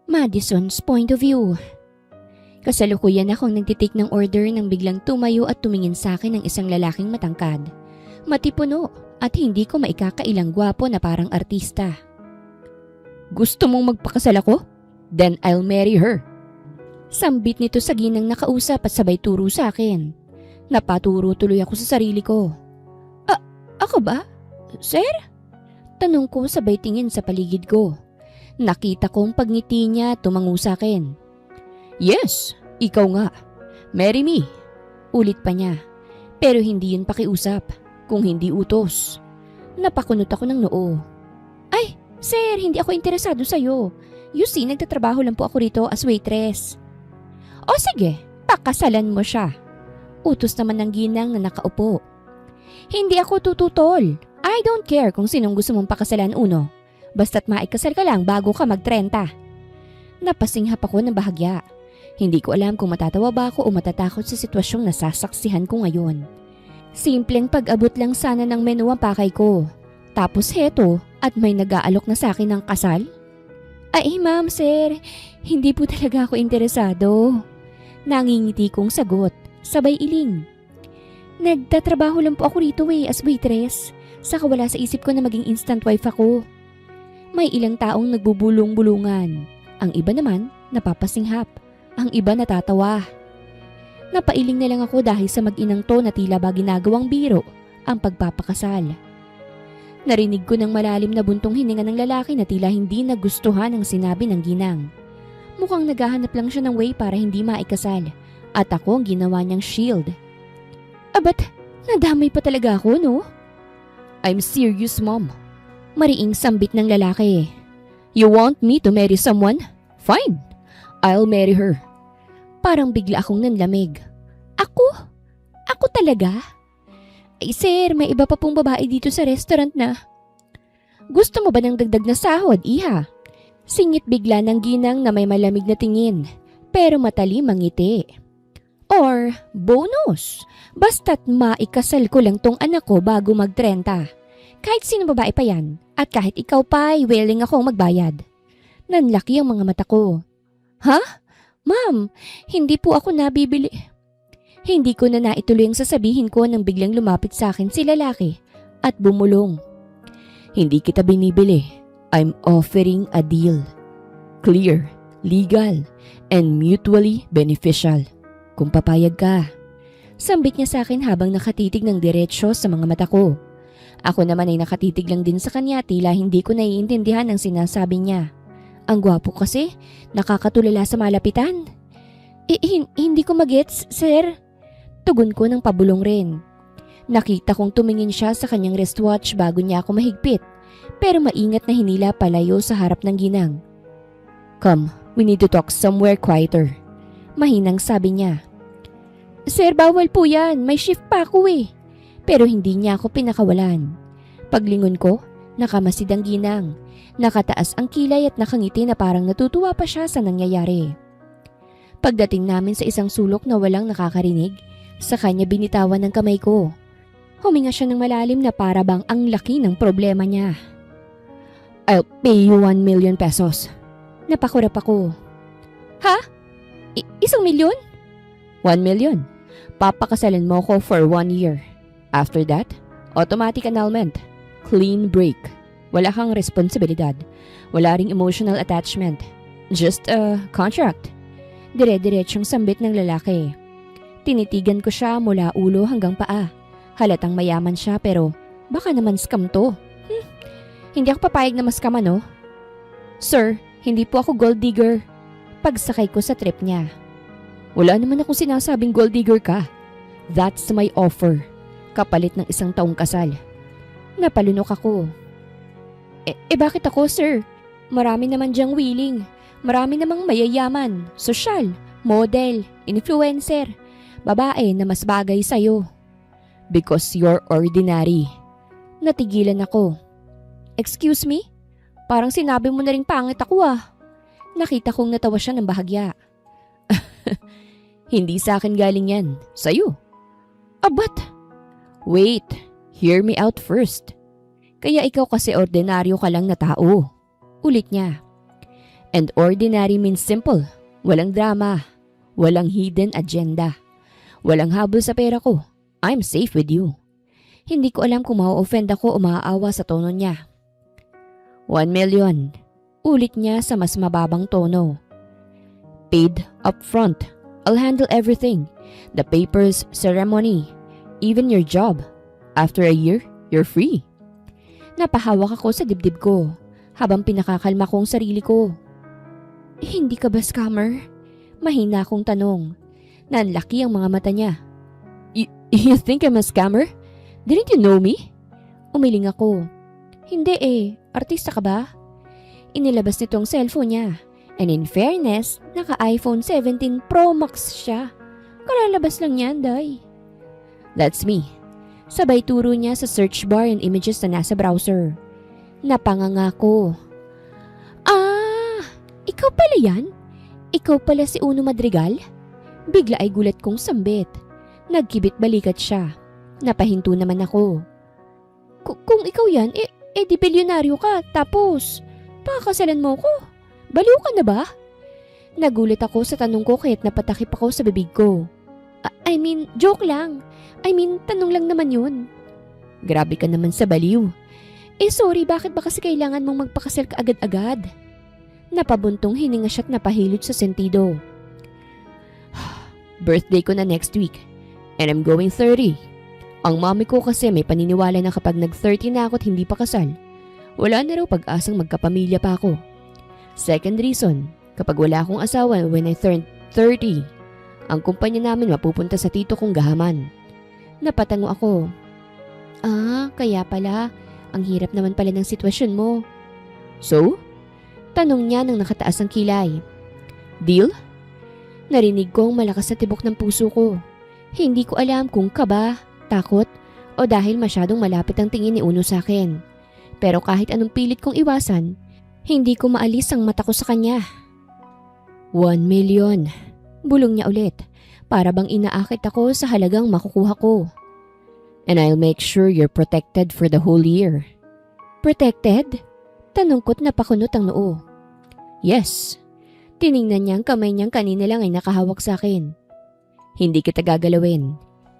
Madison's point of view. Kasalukuyan akong nagtitake ng order nang biglang tumayo at tumingin sa akin ng isang lalaking matangkad, matipuno at hindi ko maikakailang gwapo na parang artista. "Gusto mong magpakasal ako? Then I'll marry her." Sambit nito sa ginang nakausap at sabay turo sa akin. Napaturo tuloy ako sa sarili ko. Ako ba? Sir? Tanong ko sabay tingin sa paligid ko. Nakita kong pagngiti niya tumango sa akin. "Yes, ikaw nga. Marry me." Ulit pa niya. Pero hindi yun pakiusap, kung hindi utos. Napakunot ako ng noo. "Ay, sir, hindi ako interesado sa'yo. You see, nagtatrabaho lang po ako rito as waitress." "O sige, pakasalan mo siya." Utos naman ng ginang na nakaupo. "Hindi ako tututol. I don't care kung sinong gusto mong pakasalan uno. Basta't maikasal ka lang bago ka mag-30. Napasinghap ako ng bahagya. Hindi ko alam kung matatawa ba ako o matatakot sa sitwasyong nasasaksihan ko ngayon. Simpleng pag-abot lang sana ng menu ang pakay ko. Tapos heto at may nag-aalok na sa akin ng kasal? "Ay ma'am, sir, hindi po talaga ako interesado." Nangingiti kong sagot, sabay iling. "Nagtatrabaho lang po ako rito as waitress. Saka wala sa isip ko na maging instant wife ako." May ilang taong nagbubulong-bulungan. Ang iba naman napapasinghap. Ang iba natatawa. Napailing na lang ako dahil sa mag-inang to na tila ba ginagawang biro ang pagpapakasal. Narinig ko ng malalim na buntong hininga ng lalaki na tila hindi nagustuhan ang sinabi ng ginang. Mukhang naghahanap lang siya ng way para hindi maikasal at ako ang ginawa niyang shield. Ba't nadamay pa talaga ako, no? "I'm serious, mom." Mariing sambit ng lalaki. "You want me to marry someone? Fine. I'll marry her." Parang bigla akong nanlamig. Ako? Ako talaga? "Ay sir, may iba pa pong babae dito sa restaurant na." "Gusto mo ba ng dagdag na sahod, iha?" Singit bigla ng ginang na may malamig na tingin, pero matalim ang ngiti. "Or bonus, basta't maikasal ko lang tong anak ko bago mag-30. Kahit sino babae pa yan, at kahit ikaw pa ay willing akong magbayad." Nanlaki ang mga mata ko. "Ha? Ma'am, hindi po ako nabibili." Hindi ko na naituloy ang sasabihin ko nang biglang lumapit sa akin si lalaki at bumulong. "Hindi kita binibili. I'm offering a deal. Clear, legal, and mutually beneficial. Kung papayag ka." Sambit niya sa akin habang nakatitig ng diretsyo sa mga mata ko. Ako naman ay nakatitig lang din sa kanya, tila hindi ko naiintindihan ang sinasabi niya. Ang gwapo kasi, nakakatulala sa malapitan. Hindi ko magets, sir." Tugon ko ng pabulong rin. Nakita kong tumingin siya sa kanyang wristwatch bago niya ako mahigpit, pero maingat na hinila palayo sa harap ng ginang. "Come, we need to talk somewhere quieter." Mahinang sabi niya. "Sir, bawal po yan. May shift pa ako eh." Pero hindi niya ako pinakawalan. Paglingon ko, nakamasid ang ginang. Nakataas ang kilay at nakangiti na parang natutuwa pa siya sa nangyayari. Pagdating namin sa isang sulok na walang nakakarinig, sa kanya binitawan ng kamay ko. Huminga siya ng malalim na para bang ang laki ng problema niya. "I'll pay you 1 million pesos. Napakurap ako. "Ha? 1 milyon? 1 million. Papakasalan mo ko for 1 year. After that, automatic annulment. Clean break. Wala kang responsibilidad. Wala ring emotional attachment. Just a contract." Dire-diretsyong sambit ng lalaki. Tinitigan ko siya mula ulo hanggang paa. Halatang mayaman siya pero baka naman scam to. Hindi ako papayag na maskama, no? "Sir, hindi po ako gold digger." Pagsakay ko sa trip niya. "Wala naman akong sinasabing gold digger ka. That's my offer. Kapalit ng 1 taong kasal." Napalunok ako. Bakit ako, sir? Marami naman diyang willing. Marami namang mayayaman, sosyal, model, influencer, babae na mas bagay sa'yo. "Because you're ordinary." Natigilan ako. "Excuse me? Parang sinabi mo na rin pangit ako ah." Nakita kong natawa siya ng bahagya. "Hindi sa akin galing yan, sa'yo." But... "Wait, hear me out first. Kaya ikaw kasi ordinaryo ka lang na tao. Ulit niya. And ordinary means simple. Walang drama. Walang hidden agenda. Walang habol sa pera ko. I'm safe with you. Hindi ko alam kung ma-offend ako o maaawa sa tono niya. 1 million. Ulit niya sa mas mababang tono. Paid up front. I'll handle everything. The papers, ceremony, even your job. After a year, you're free. Napahawak ako sa dibdib ko habang pinakakalma ko ang sarili ko. Hindi ka ba scammer? Mahina akong tanong. Nanlaki ang mga mata niya. You think I'm a scammer? Didn't you know me? Umiling ako. Hindi artista ka ba? Inilabas nito ang cellphone niya. And in fairness, naka-iPhone 17 Pro Max siya. Kalalabas lang yan, day. That's me. Sabay turo niya sa search bar yung images na nasa browser. Napanganga ko. Ikaw pala yan? Ikaw pala si Uno Madrigal? Bigla ay gulat kong sambit. Nagkibit balikat siya. Napahinto naman ako. Kung ikaw yan, di bilyonaryo ka, tapos pakakasalan mo ko. Baliw ka na ba? Nagulat ako sa tanong ko kaya't napatakip ako sa bibig ko. I mean, joke lang. Tanong lang naman yun. Grabe ka naman sa baliw. Sorry, bakit ba kasi kailangan mong magpakasal ka agad-agad? Napabuntong hininga siya't napahilot sa sentido. Birthday ko na next week. And I'm going 30. Ang mami ko kasi may paniniwala na kapag nag-30 na ako't hindi pa kasal, wala na raw pag-asang magkapamilya pa ako. Second reason, kapag wala akong asawa when I turn 30, ang kumpanya namin mapupunta sa tito kong gahaman. Napatango ako. Kaya pala, ang hirap naman pala ng sitwasyon mo. So? Tanong niya nang nakataas ang kilay. Deal? Narinig ko ang malakas na tibok ng puso ko. Hindi ko alam kung kaba, takot, o dahil masyadong malapit ang tingin ni Uno sa akin. Pero kahit anong pilit kong iwasan, hindi ko maalis ang mata ko sa kanya. 1 million. Bulong niya ulit, para bang inaakit ako sa halagang makukuha ko. And I'll make sure you're protected for the whole year. Protected? Tanong ko't napakunot ang noo. Yes. Tiningnan niya ang kamay niyang kanina lang ay nakahawak sa akin. Hindi kita gagalawin.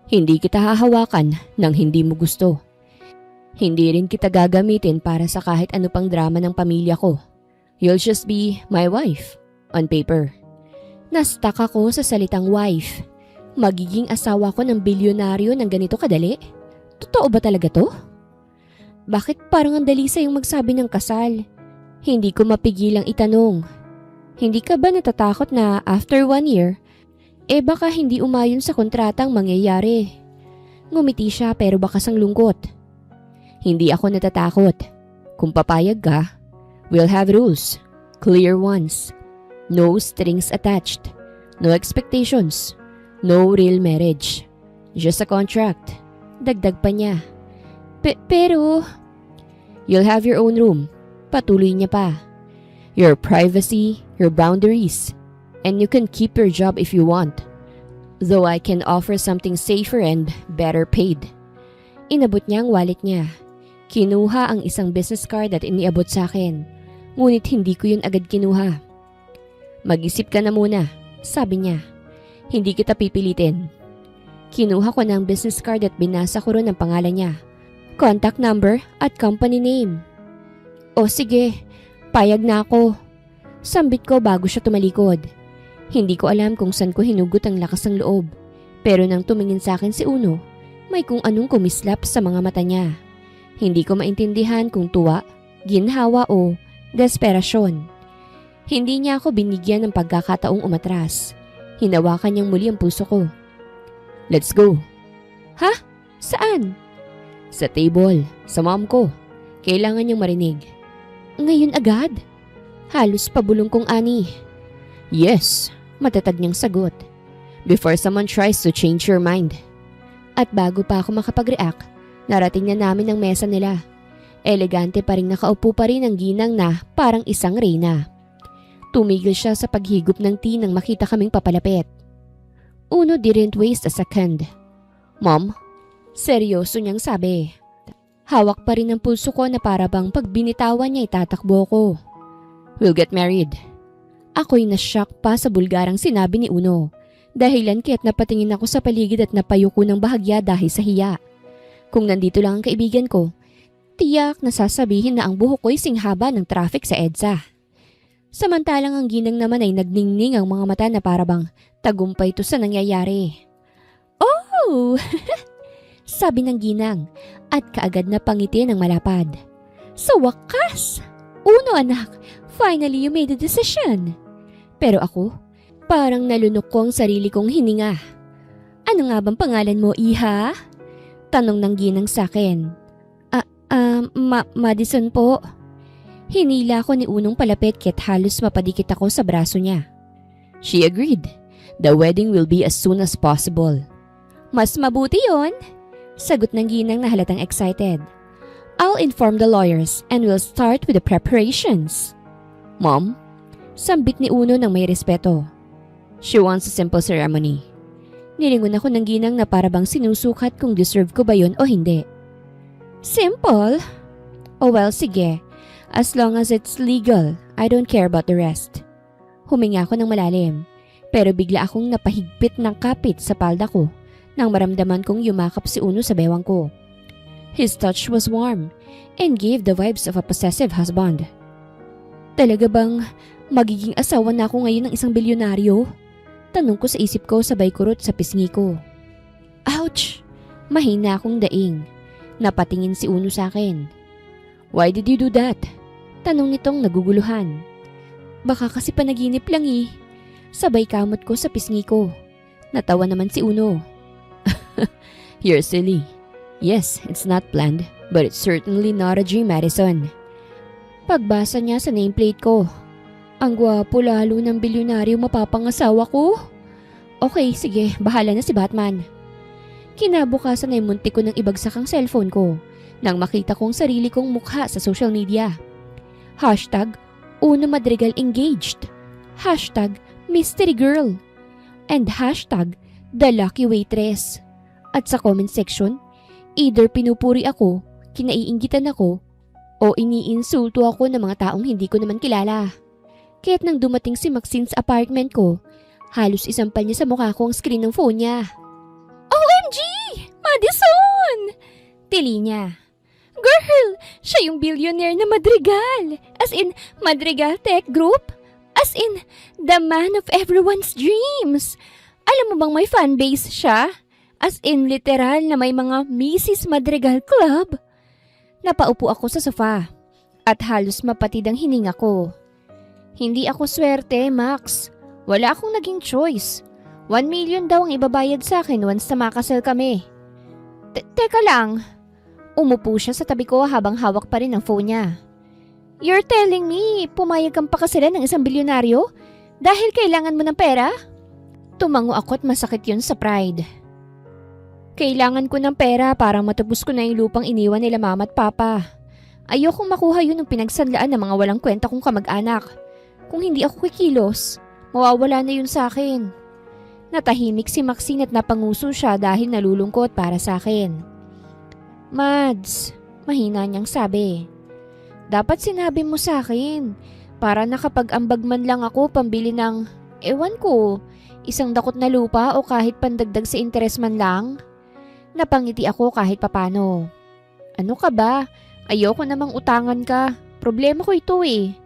Hindi kita hahawakan nang hindi mo gusto. Hindi rin kita gagamitin para sa kahit ano pang drama ng pamilya ko. You'll just be my wife, on paper. Nastak ako sa salitang wife. Magiging asawa ko ng bilyonaryo ng ganito kadali? Totoo ba talaga to? Bakit parang ang dali sa'yong magsabi ng kasal? Hindi ko mapigilang itanong. Hindi ka ba natatakot na after 1 year, baka hindi umayon sa kontratang mangyayari? Ngumiti siya pero bakas ang lungkot. Hindi ako natatakot. Kung papayag ka, we'll have rules. Clear ones. No strings attached. No expectations. No real marriage. Just a contract. Dagdag pa niya. Pero... You'll have your own room. Patuloy niya pa. Your privacy, your boundaries. And you can keep your job if you want. Though I can offer something safer and better paid. Inabot niya ang wallet niya. Kinuha ang isang business card at iniabot sa akin. Ngunit hindi ko yun agad kinuha. Mag-isip ka na muna, sabi niya. Hindi kita pipilitin. Kinuha ko ng business card at binasa ko ron ang pangalan niya. Contact number at company name. O sige, payag na ako. Sambit ko bago siya tumalikod. Hindi ko alam kung saan ko hinugot ang lakas ng loob. Pero nang tumingin sa akin si Uno, may kung anong kumislap sa mga mata niya. Hindi ko maintindihan kung tuwa, ginhawa o desperasyon. Hindi niya ako binigyan ng pagkakataong umatras. Hinawakan niyang muli ang puso ko. Let's go. Ha? Saan? Sa table, sa mom ko. Kailangan niyang marinig. Ngayon agad? Halos pabulong kong ani. Yes, matatag niyang sagot. Before someone tries to change your mind. At bago pa ako makapag-react, narating na namin ang mesa nila. Elegante pa rin nakaupo pa rin ang ginang na parang isang reyna. Tumigil siya sa paghigop ng tea nang makita kaming papalapit. Uno didn't waste a second. Mom, seryoso niyang sabi. Hawak pa rin ang pulso ko na para bang pag binitawan niya itatakbo ko. We'll get married. Ako'y nashock pa sa bulgarang sinabi ni Uno. Dahilan kaya't napatingin ako sa paligid at napayuko ng bahagya dahil sa hiya. Kung nandito lang ang kaibigan ko, tiyak na sasabihin na ang buhok ko'y singhaba ng traffic sa EDSA. Samantalang ang ginang naman ay nagningning ang mga mata na para bang tagumpay to sa nangyayari. Oh! Sabi ng ginang at kaagad na pangiti ng malapad. Sa wakas! Uno anak, finally you made a decision. Pero ako, parang nalunok ko ang sarili kong hininga. Ano nga bang pangalan mo, Iha? Tanong ng ginang sa akin. Madison po. Hinila ko ni Unong palapit kaya't halos mapadikit ako sa braso niya. She agreed. The wedding will be as soon as possible. Mas mabuti yon, sagot ng ginang na halatang excited. I'll inform the lawyers and we'll start with the preparations. Mom, sambit ni Uno ng may respeto. She wants a simple ceremony. Nilingon ako ng ginang na para bang sinusukat kung deserve ko ba yun o hindi. Simple? Oh well, sige. As long as it's legal, I don't care about the rest. Huminga ako ng malalim, pero bigla akong napahigpit ng kapit sa palda ko nang maramdaman kong yumakap si Uno sa bewang ko. His touch was warm and gave the vibes of a possessive husband. Talaga bang magiging asawa na ako ngayon ng isang bilyonaryo? Tanong ko sa isip ko sabay kurot sa pisngi ko. Ouch! Mahina akong daing. Napatingin si Uno sa akin. Why did you do that? Tanong nitong naguguluhan. Baka kasi panaginip lang eh. Sabay kamot ko sa pisngi ko. Natawa naman si Uno. You're silly. Yes, it's not planned, but it's certainly not a dream, Madison. Pagbasa niya sa nameplate ko. Ang gwapo lalo ng bilyonaryo mapapangasawa ko. Okay, sige, bahala na si Batman. Kinabukasan ay muntik ko ng ibagsak ang cellphone ko nang makita kong sarili kong mukha sa social media. Hashtag Uno Madrigal engaged. Hashtag mystery girl. And hashtag the lucky waitress. At sa comment section, either pinupuri ako, kinaiinggitan ako, o iniinsulto ako ng mga taong hindi ko naman kilala. Kaya't nang dumating si Maxine sa apartment ko, halos isampal niya sa mukha ko ang screen ng phone niya. OMG! Madison! Tili niya. Girl, siya yung billionaire na Madrigal. As in, Madrigal Tech Group. As in, the man of everyone's dreams. Alam mo bang may fanbase siya? As in, literal na may mga Mrs. Madrigal Club. Napaupo ako sa sofa at halos mapatid ang hininga ko. Hindi ako swerte, Max. Wala akong naging choice. 1 million daw ang ibabayad sa akin once na makasal kami. Teka lang. Umupo siya sa tabi ko habang hawak pa rin ang phone niya. You're telling me, pumayag kang pakasalan ng isang bilyonaryo dahil kailangan mo ng pera? Tumango ako at masakit yun sa pride. Kailangan ko ng pera para matubos ko na yung lupang iniwan nila mama at papa. Ayokong makuha yun ng pinagsanlaan ng mga walang kwenta kong kamag-anak. Kung hindi ako kikilos, mawawala na yun sa akin. Natahimik si Maxine at napanguso siya dahil nalulungkot para sa akin. Mads, mahina niyang sabi. Dapat sinabi mo sa akin para nakapag-ambag man lang ako pambili ng, ewan ko, isang dakot na lupa o kahit pandagdag sa interes man lang. Napangiti ako kahit papano. Ano ka ba? Ayoko namang utangan ka. Problema ko ito eh.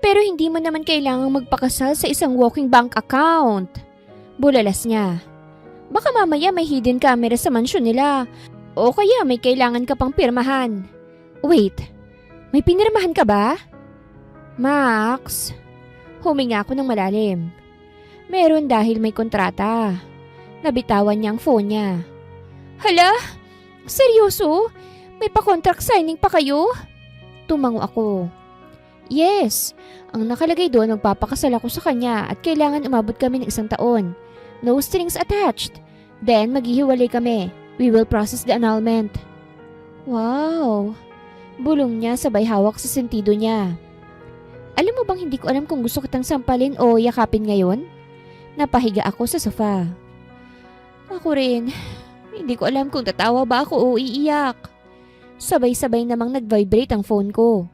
Pero hindi mo naman kailangang magpakasal sa isang walking bank account. Bulalas niya. Baka mamaya may hidden camera sa mansyon nila. O kaya may kailangan ka pang pirmahan. Wait, may pinirmahan ka ba? Max, huminga ako ng malalim. Meron dahil may kontrata. Nabitawan niya ang phone niya. Hala? Seryoso? May pa-contract signing pa kayo? Tumango ako. Yes, ang nakalagay doon magpapakasal ako sa kanya at kailangan umabot kami ng 1 taon. No strings attached. Then maghihiwalay kami. We will process the annulment. Wow! Bulong niya sabay hawak sa sentido niya. Alam mo bang hindi ko alam kung gusto kitang sampalin o yakapin ngayon? Napahiga ako sa sofa. Ako rin. Hindi ko alam kung tatawa ba ako o iiyak. Sabay-sabay namang nag-vibrate ang phone ko.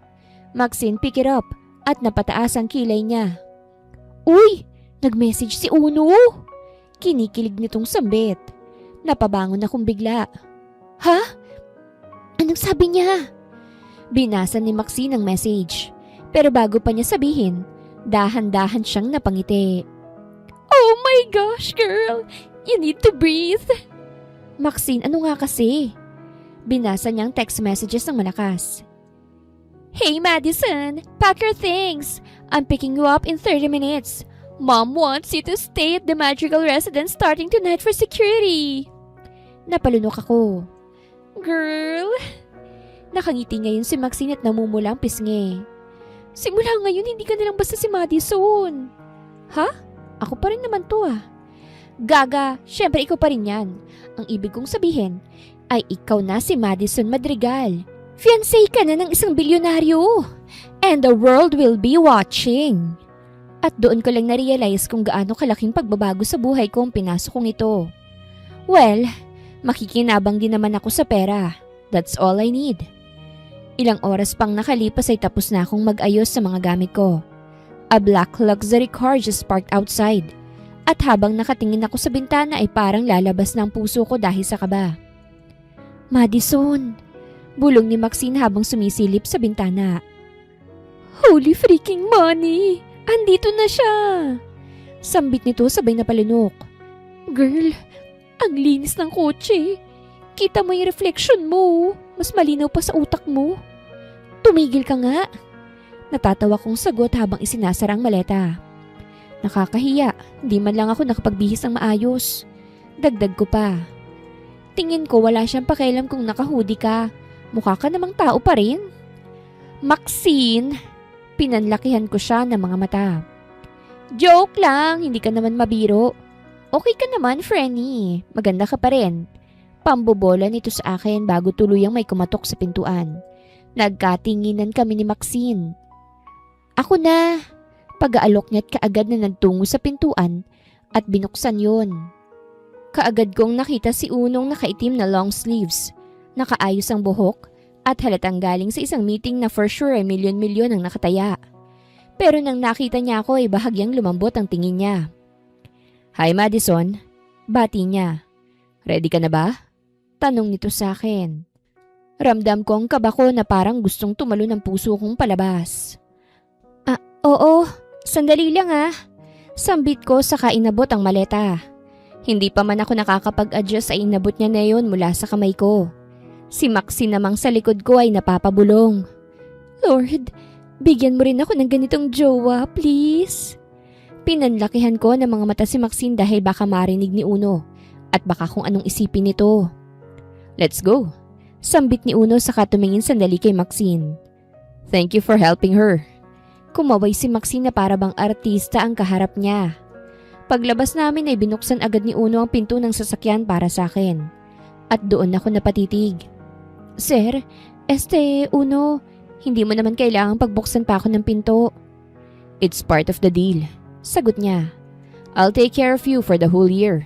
Maxine pick it up at napataas ang kilay niya. Uy! Nag-message si Uno! Kinikilig nitong sambit. Napabangon akong bigla. Ha? Anong sabi niya? Binasa ni Maxine ang message. Pero bago pa niya sabihin, dahan-dahan siyang napangiti. Oh my gosh, girl! You need to breathe! Maxine, ano nga kasi? Binasa niyang text messages ng malakas. Hey Madison! Pack your things! I'm picking you up in 30 minutes. Mom wants you to stay at the magical residence starting tonight for security. Napalunok ako. Girl! Nakangiti ngayon si Maxine at namumula ang pisngi. Simula ngayon hindi ka nalang basta si Madison. Ha? Ako pa rin naman to ah. Gaga, syempre ikaw pa rin yan. Ang ibig kong sabihin ay ikaw na si Madison Madrigal. Fiancé ka na ng isang bilyonaryo. And the world will be watching. At doon ko lang na-realize kung gaano kalaking pagbabago sa buhay ko ang pinasok kong ito. Well, makikinabang din naman ako sa pera. That's all I need. Ilang oras pang nakalipas ay tapos na akong mag-ayos sa mga gamit ko. A black luxury car just parked outside. At habang nakatingin ako sa bintana ay parang lalabas ng puso ko dahil sa kaba. Madison! Bulong ni Maxine habang sumisilip sa bintana. Holy freaking money! Andito na siya! Sambit nito sabay na palunok. Girl, ang linis ng kotse. Kita mo yung reflection mo. Mas malinaw pa sa utak mo. Tumigil ka nga. Natatawa kong sagot habang isinasara ang maleta. Nakakahiya, hindi man lang ako nakapagbihis ng maayos. Dagdag ko pa. Tingin ko wala siyang pakialam kung naka-hoodie ka. Mukha ka namang tao pa rin. Maxine! Pinanlakihan ko siya ng mga mata. Joke lang, hindi ka naman mabiro. Okay ka naman, Frenny. Maganda ka pa rin. Pambobola nito sa akin bago tuluyang may kumatok sa pintuan. Nagkatinginan kami ni Maxine. Ako na. Pag-aalok niya't kaagad na nagtungo sa pintuan at binuksan yon. Kaagad kong nakita si Unong nakaitim na long sleeves, nakaayos ang buhok at halatang galing sa isang meeting na for sure ay milyon-milyon ang nakataya. Pero nang nakita niya ako ay bahagyang lumambot ang tingin niya. Hi Madison, bati niya. Ready ka na ba? Tanong nito sa akin. Ramdam ko ang kaba ko na parang gustong tumalo ng puso kong palabas. Oo, sandali lang ah. Sambit ko saka inabot ang maleta. Hindi pa man ako nakakapag-adjust ay inabot niya na yon mula sa kamay ko. Si Maxine namang sa likod ko ay napapabulong. Lord, bigyan mo rin ako ng ganitong jowa, please. Pinanlakihan ko ng mga mata si Maxine dahil baka marinig ni Uno at baka kung anong isipin nito. Let's go. Sambit ni Uno saka tumingin sandali kay Maxine. Thank you for helping her. Kumaway si Maxine na para bang artista ang kaharap niya. Paglabas namin ay binuksan agad ni Uno ang pinto ng sasakyan para sa akin. At doon ako napatitig. Sir, Uno, hindi mo naman kailangang pagbuksan pa ako ng pinto. It's part of the deal. Sagot niya. I'll take care of you for the whole year.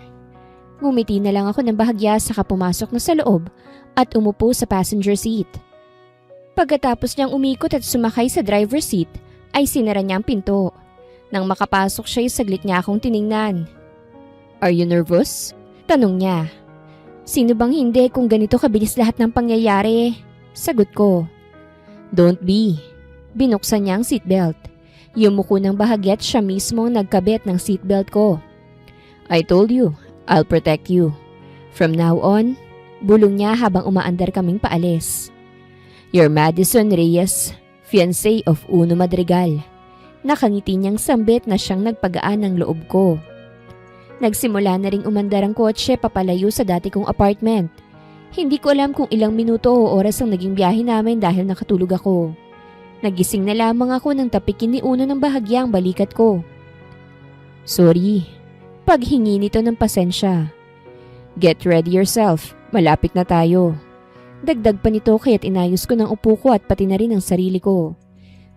Ngumiti na lang ako ng bahagya saka pumasok na sa loob at umupo sa passenger seat. Pagkatapos niyang umikot at sumakay sa driver's seat, ay sinara niya ang pinto. Nang makapasok siya, saglit niya akong tiningnan. Are you nervous? Tanong niya. Sino bang hindi kung ganito kabilis lahat ng pangyayari? Sagot ko. Don't be. Binuksan niya ang seatbelt. Yumuko ng bahagya at siya mismo nagkabit ng seatbelt ko. I told you, I'll protect you. From now on, bulong niya habang umaandar kaming paalis. You're Madison Reyes, fiancé of Uno Madrigal. Nakangiti niyang sambit na siyang nagpagaan ng loob ko. Nagsimula na ring umandar ang kotse papalayo sa dati kong apartment. Hindi ko alam kung ilang minuto o oras ang naging biyahe namin dahil nakatulog ako. Nagising na lamang ako nang tapikin ni Uno ng bahagya ang balikat ko. Sorry, paghingi nito ng pasensya. Get ready yourself, malapit na tayo. Dagdag pa nito kaya't inayos ko ng upo ko at pati na rin ang sarili ko.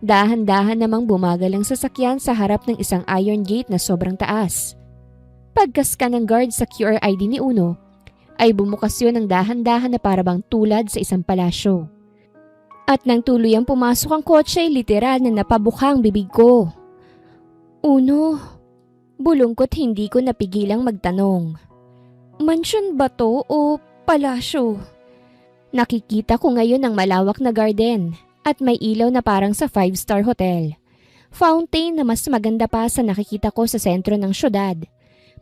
Dahan-dahan namang bumagal ang sasakyan sa harap ng isang iron gate na sobrang taas. Pagkas ka ng guard sa QR ID ni Uno, ay bumukas yun ng dahan-dahan na parabang tulad sa isang palasyo. At nang tuluyang pumasok ang kotse ay literal na napabukang bibig ko. Uno, bulungkot hindi ko napigilang magtanong. Mansyon ba to o palasyo? Nakikita ko ngayon ang malawak na garden at may ilaw na parang sa 5-star hotel. Fountain na mas maganda pa sa nakikita ko sa sentro ng syudad.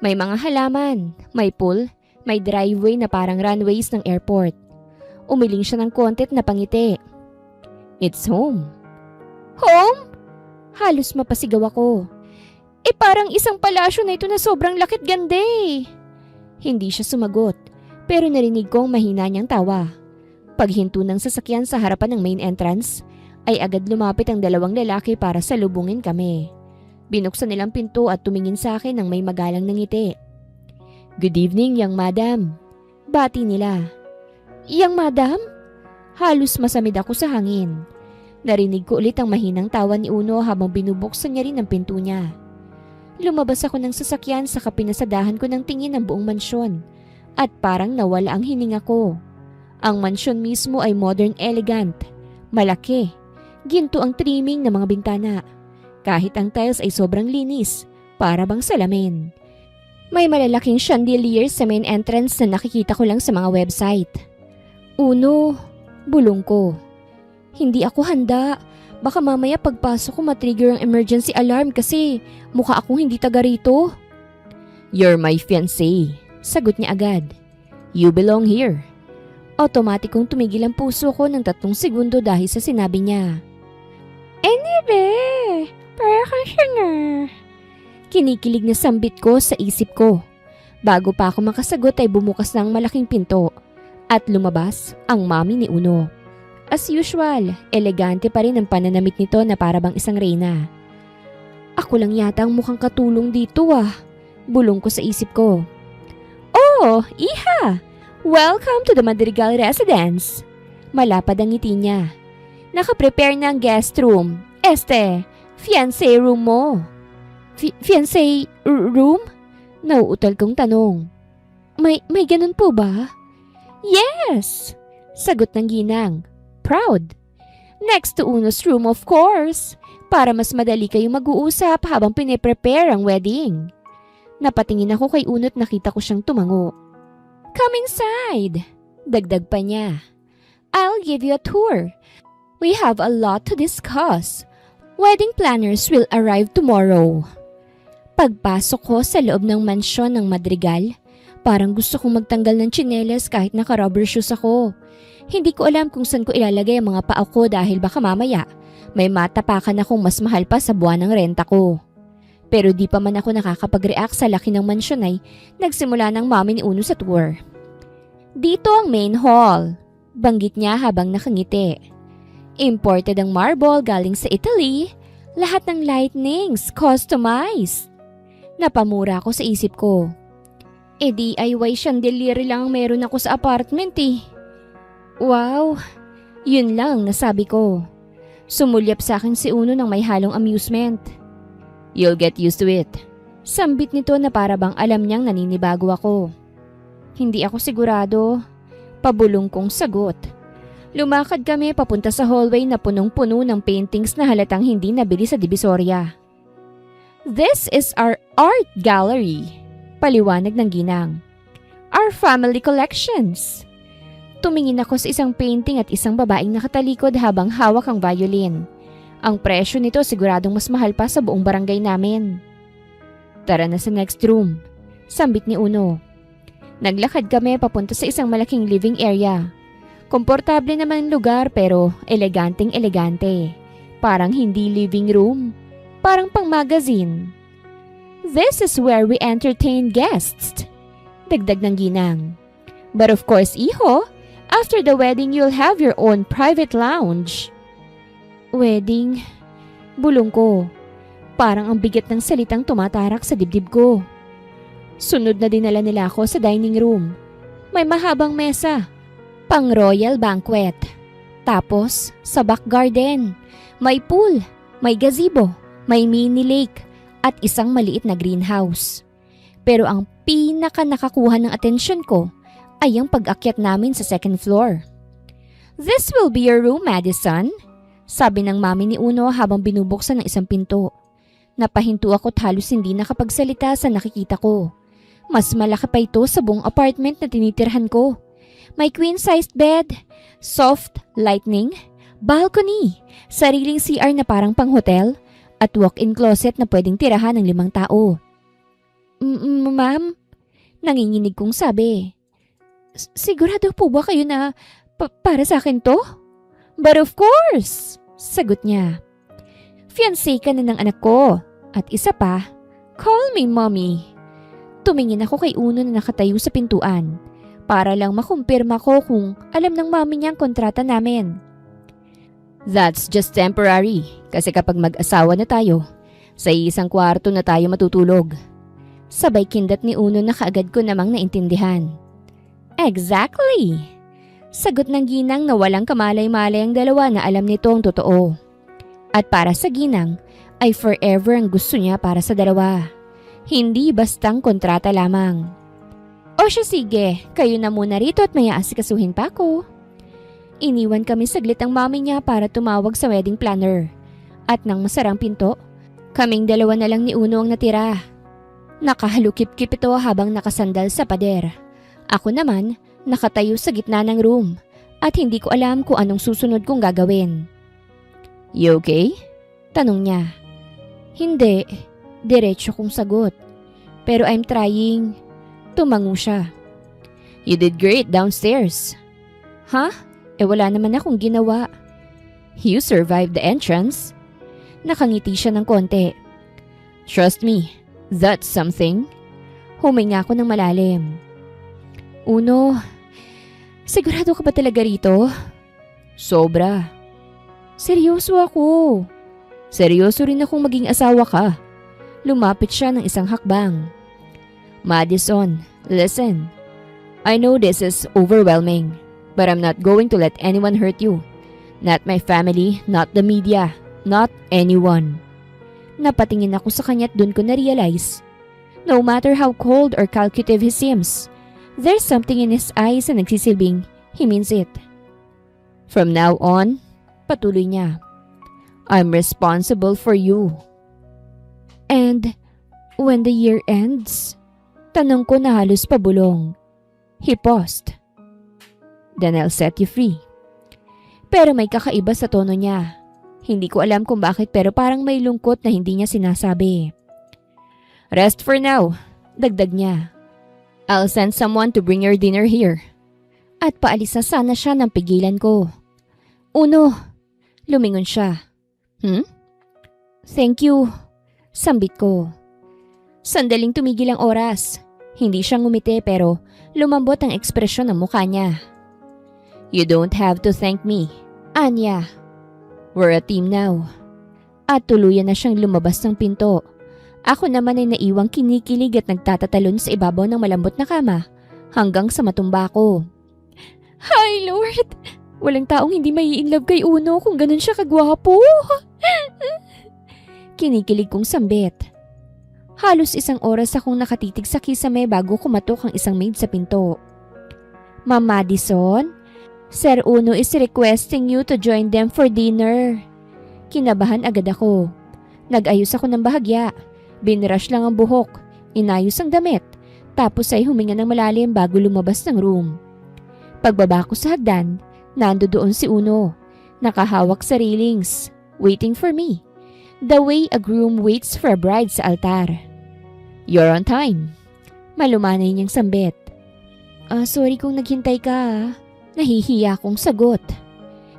May mga halaman, may pool, may driveway na parang runways ng airport. Umiling siya ng konti at napangiti. It's home. Home? Halos mapasigaw ako. Parang isang palasyo na ito na sobrang lakit ganda eh. Hindi siya sumagot, pero narinig kong mahina niyang tawa. Paghinto ng sasakyan sa harapan ng main entrance, ay agad lumapit ang dalawang lalaki para salubungin kami. Binuksan nilang pinto at tumingin sa akin ng may magalang na ngiti. Good evening, young madam. Bati nila. Young madam? Halos masamid ako sa hangin. Narinig ko ulit ang mahinang tawa ni Uno habang binubuksan niya rin ang pinto niya. Lumabas ako ng sasakyan sa kapinasadahan ko ng tingin ng buong mansyon at parang nawala ang hininga ko. Ang mansyon mismo ay modern elegant, malaki, ginto ang trimming ng mga bintana. Kahit ang tiles ay sobrang linis, para bang salamin. May malalaking chandelier sa main entrance na nakikita ko lang sa mga website. Uno, bulong ko. Hindi ako handa. Baka mamaya pagpasok ko matrigger ang emergency alarm kasi mukha akong hindi taga rito. You're my fiancé, sagot niya agad. You belong here. Automatikong tumigil ang puso ko ng 3 segundo dahil sa sinabi niya. Anyway, para ka siya nga. Kinikilig na sambit ko sa isip ko. Bago pa ako makasagot ay bumukas na ang malaking pinto at lumabas ang mami ni Uno. As usual, elegante pa rin ang pananamit nito na parabang isang reyna. Ako lang yata ang mukhang katulong dito ah. Bulong ko sa isip ko. Oh, iha! Welcome to the Madrigal Residence. Malapad ang ngiti niya. Nakaprepare na ang guest room. Fiancé room mo. Fiancé room? Nauutal kong tanong. May ganun po ba? Yes! Sagot ng ginang. Proud. Next to Uno's room of course. Para mas madali kayong mag-uusap habang piniprepare ang wedding. Napatingin ako kay Uno at nakita ko siyang tumango. Come inside, dagdag pa niya. I'll give you a tour. We have a lot to discuss. Wedding planners will arrive tomorrow. Pagpasok ko sa loob ng mansyon ng Madrigal, parang gusto kong magtanggal ng tsinelas kahit naka-rubber shoes ako. Hindi ko alam kung saan ko ilalagay ang mga paa ko dahil baka mamaya may matapakan akong mas mahal pa sa buwan ng renta ko. Pero di pa man ako nakakapag-react sa laki ng mansyon ay nagsimula ng mami ni Uno sa tour. Dito ang main hall, banggit niya habang nakangiti. Imported ang marble galing sa Italy, lahat ng lightnings customized. Napamura ako sa isip ko. DIY chandelier lang ang meron ako sa apartment eh. Wow, yun lang nasabi ko. Sumulyap sa akin si Uno ng may halong amusement. You'll get used to it. Sambit nito na para bang alam niyang naninibago ako. Hindi ako sigurado. Pabulong kong sagot. Lumakad kami papunta sa hallway na punong-puno ng paintings na halatang hindi nabili sa Divisoria. This is our art gallery, paliwanag ng ginang. Our family collections. Tumingin ako sa isang painting at isang babaeng nakatalikod habang hawak ang violin. Ang presyo nito siguradong mas mahal pa sa buong barangay namin. Tara na sa next room, sambit ni Uno. Naglakad kami papunta sa isang malaking living area. Komportable naman ang lugar pero eleganteng-elegante. Parang hindi living room, parang pang magazine. This is where we entertain guests, dagdag ng ginang. But of course, iho, after the wedding you'll have your own private lounge. Wedding? Bulong ko. Parang ang bigat ng salitang tumatarak sa dibdib ko. Sunod na dinala nila ako sa dining room. May mahabang mesa. Pang royal banquet. Tapos, sa back garden. May pool, may gazebo, may mini lake, at isang maliit na greenhouse. Pero ang pinaka nakakuha ng atensyon ko ay ang pag-akyat namin sa second floor. "This will be your room, Madison," sabi ng mami ni Uno habang binubuksan ng isang pinto. Napahinto ako't halos hindi nakapagsalita sa nakikita ko. Mas malaki pa ito sa buong apartment na tinitirhan ko. May queen-sized bed, soft lighting, balcony, sariling CR na parang pang-hotel, at walk-in closet na pwedeng tirahan ng 5 tao. Ma'am? Nanginginig kong sabi. Sigurado po ba kayo na para sa akin to? But of course! Sagot niya. Fiancé ka na ng anak ko. At isa pa, call me mommy. Tumingin ako kay Uno na nakatayo sa pintuan para lang makumpirma ko kung alam ng mami niya ang kontrata namin. That's just temporary kasi kapag mag-asawa na tayo, sa isang kwarto na tayo matutulog. Sabay kindat ni Uno na kaagad ko namang naintindihan. Exactly! Sagot ng ginang na walang kamalay-malay ang dalawa na alam nito ang totoo. At para sa ginang, ay forever ang gusto niya para sa dalawa. Hindi bastang kontrata lamang. O siya sige, kayo na muna rito at may aasikasuhin pa ako. Iniwan kami saglit ang mami niya para tumawag sa wedding planner. At nang masarang pinto, kaming dalawa na lang ni Uno ang natira. Nakahalukip-kip ito habang nakasandal sa pader. Ako naman, nakatayo sa gitna ng room at hindi ko alam kung anong susunod kong gagawin. You okay? Tanong niya. Hindi, diretso kong sagot. Pero I'm trying. Tumango siya. You did great downstairs. Ha? Wala naman akong ginawa. You survived the entrance. Nakangiti siya ng konti. Trust me, that's something. Huminga ako ng malalim. Uno, sigurado ka ba talaga rito? Sobra. Seryoso ako. Seryoso rin akong maging asawa ka. Lumapit siya ng isang hakbang. Madison, listen. I know this is overwhelming, but I'm not going to let anyone hurt you. Not my family, not the media, not anyone. Napatingin ako sa kanya at dun ko na-realize. No matter how cold or calculative he seems, there's something in his eyes na nagsisilbing he means it. From now on, patuloy niya, I'm responsible for you. And when the year ends? Tanong ko na halos pabulong. He paused. Then I'll set you free. Pero may kakaiba sa tono niya. Hindi ko alam kung bakit pero parang may lungkot na hindi niya sinasabi. Rest for now, dagdag niya. I'll send someone to bring your dinner here. At paalis na sana siya nang pigilan ko. Uno, lumingon siya. Thank you, sambit ko. Sandaling tumigil ang oras. Hindi siya ngumiti pero lumambot ang ekspresyon ng mukha niya. You don't have to thank me, Anya. We're a team now. At tuluyan na siyang lumabas ng pinto. Ako naman ay naiwang kinikilig at nagtatatalon sa ibabaw ng malambot na kama hanggang sa matumba ko. Hi Lord! Walang taong hindi mai-inlove kay Uno kung ganun siya kagwapo. Kinikilig kong sambit. Halos 1 oras akong nakatitig sa kisame bago kumatok ang isang maid sa pinto. Ma'am Madison, Sir Uno is requesting you to join them for dinner. Kinabahan agad ako. Nag-ayos ako ng bahagya. Binrush lang ang buhok. Inayos ang damit. Tapos ay huminga ng malalim bago lumabas ng room. Pagbaba ko sa hagdan, nando doon si Uno. Nakahawak sa railings. Waiting for me. The way a groom waits for a bride sa altar. You're on time. Malumanay niyang sambit. Sorry kung naghintay ka. Nahihiya kong sagot.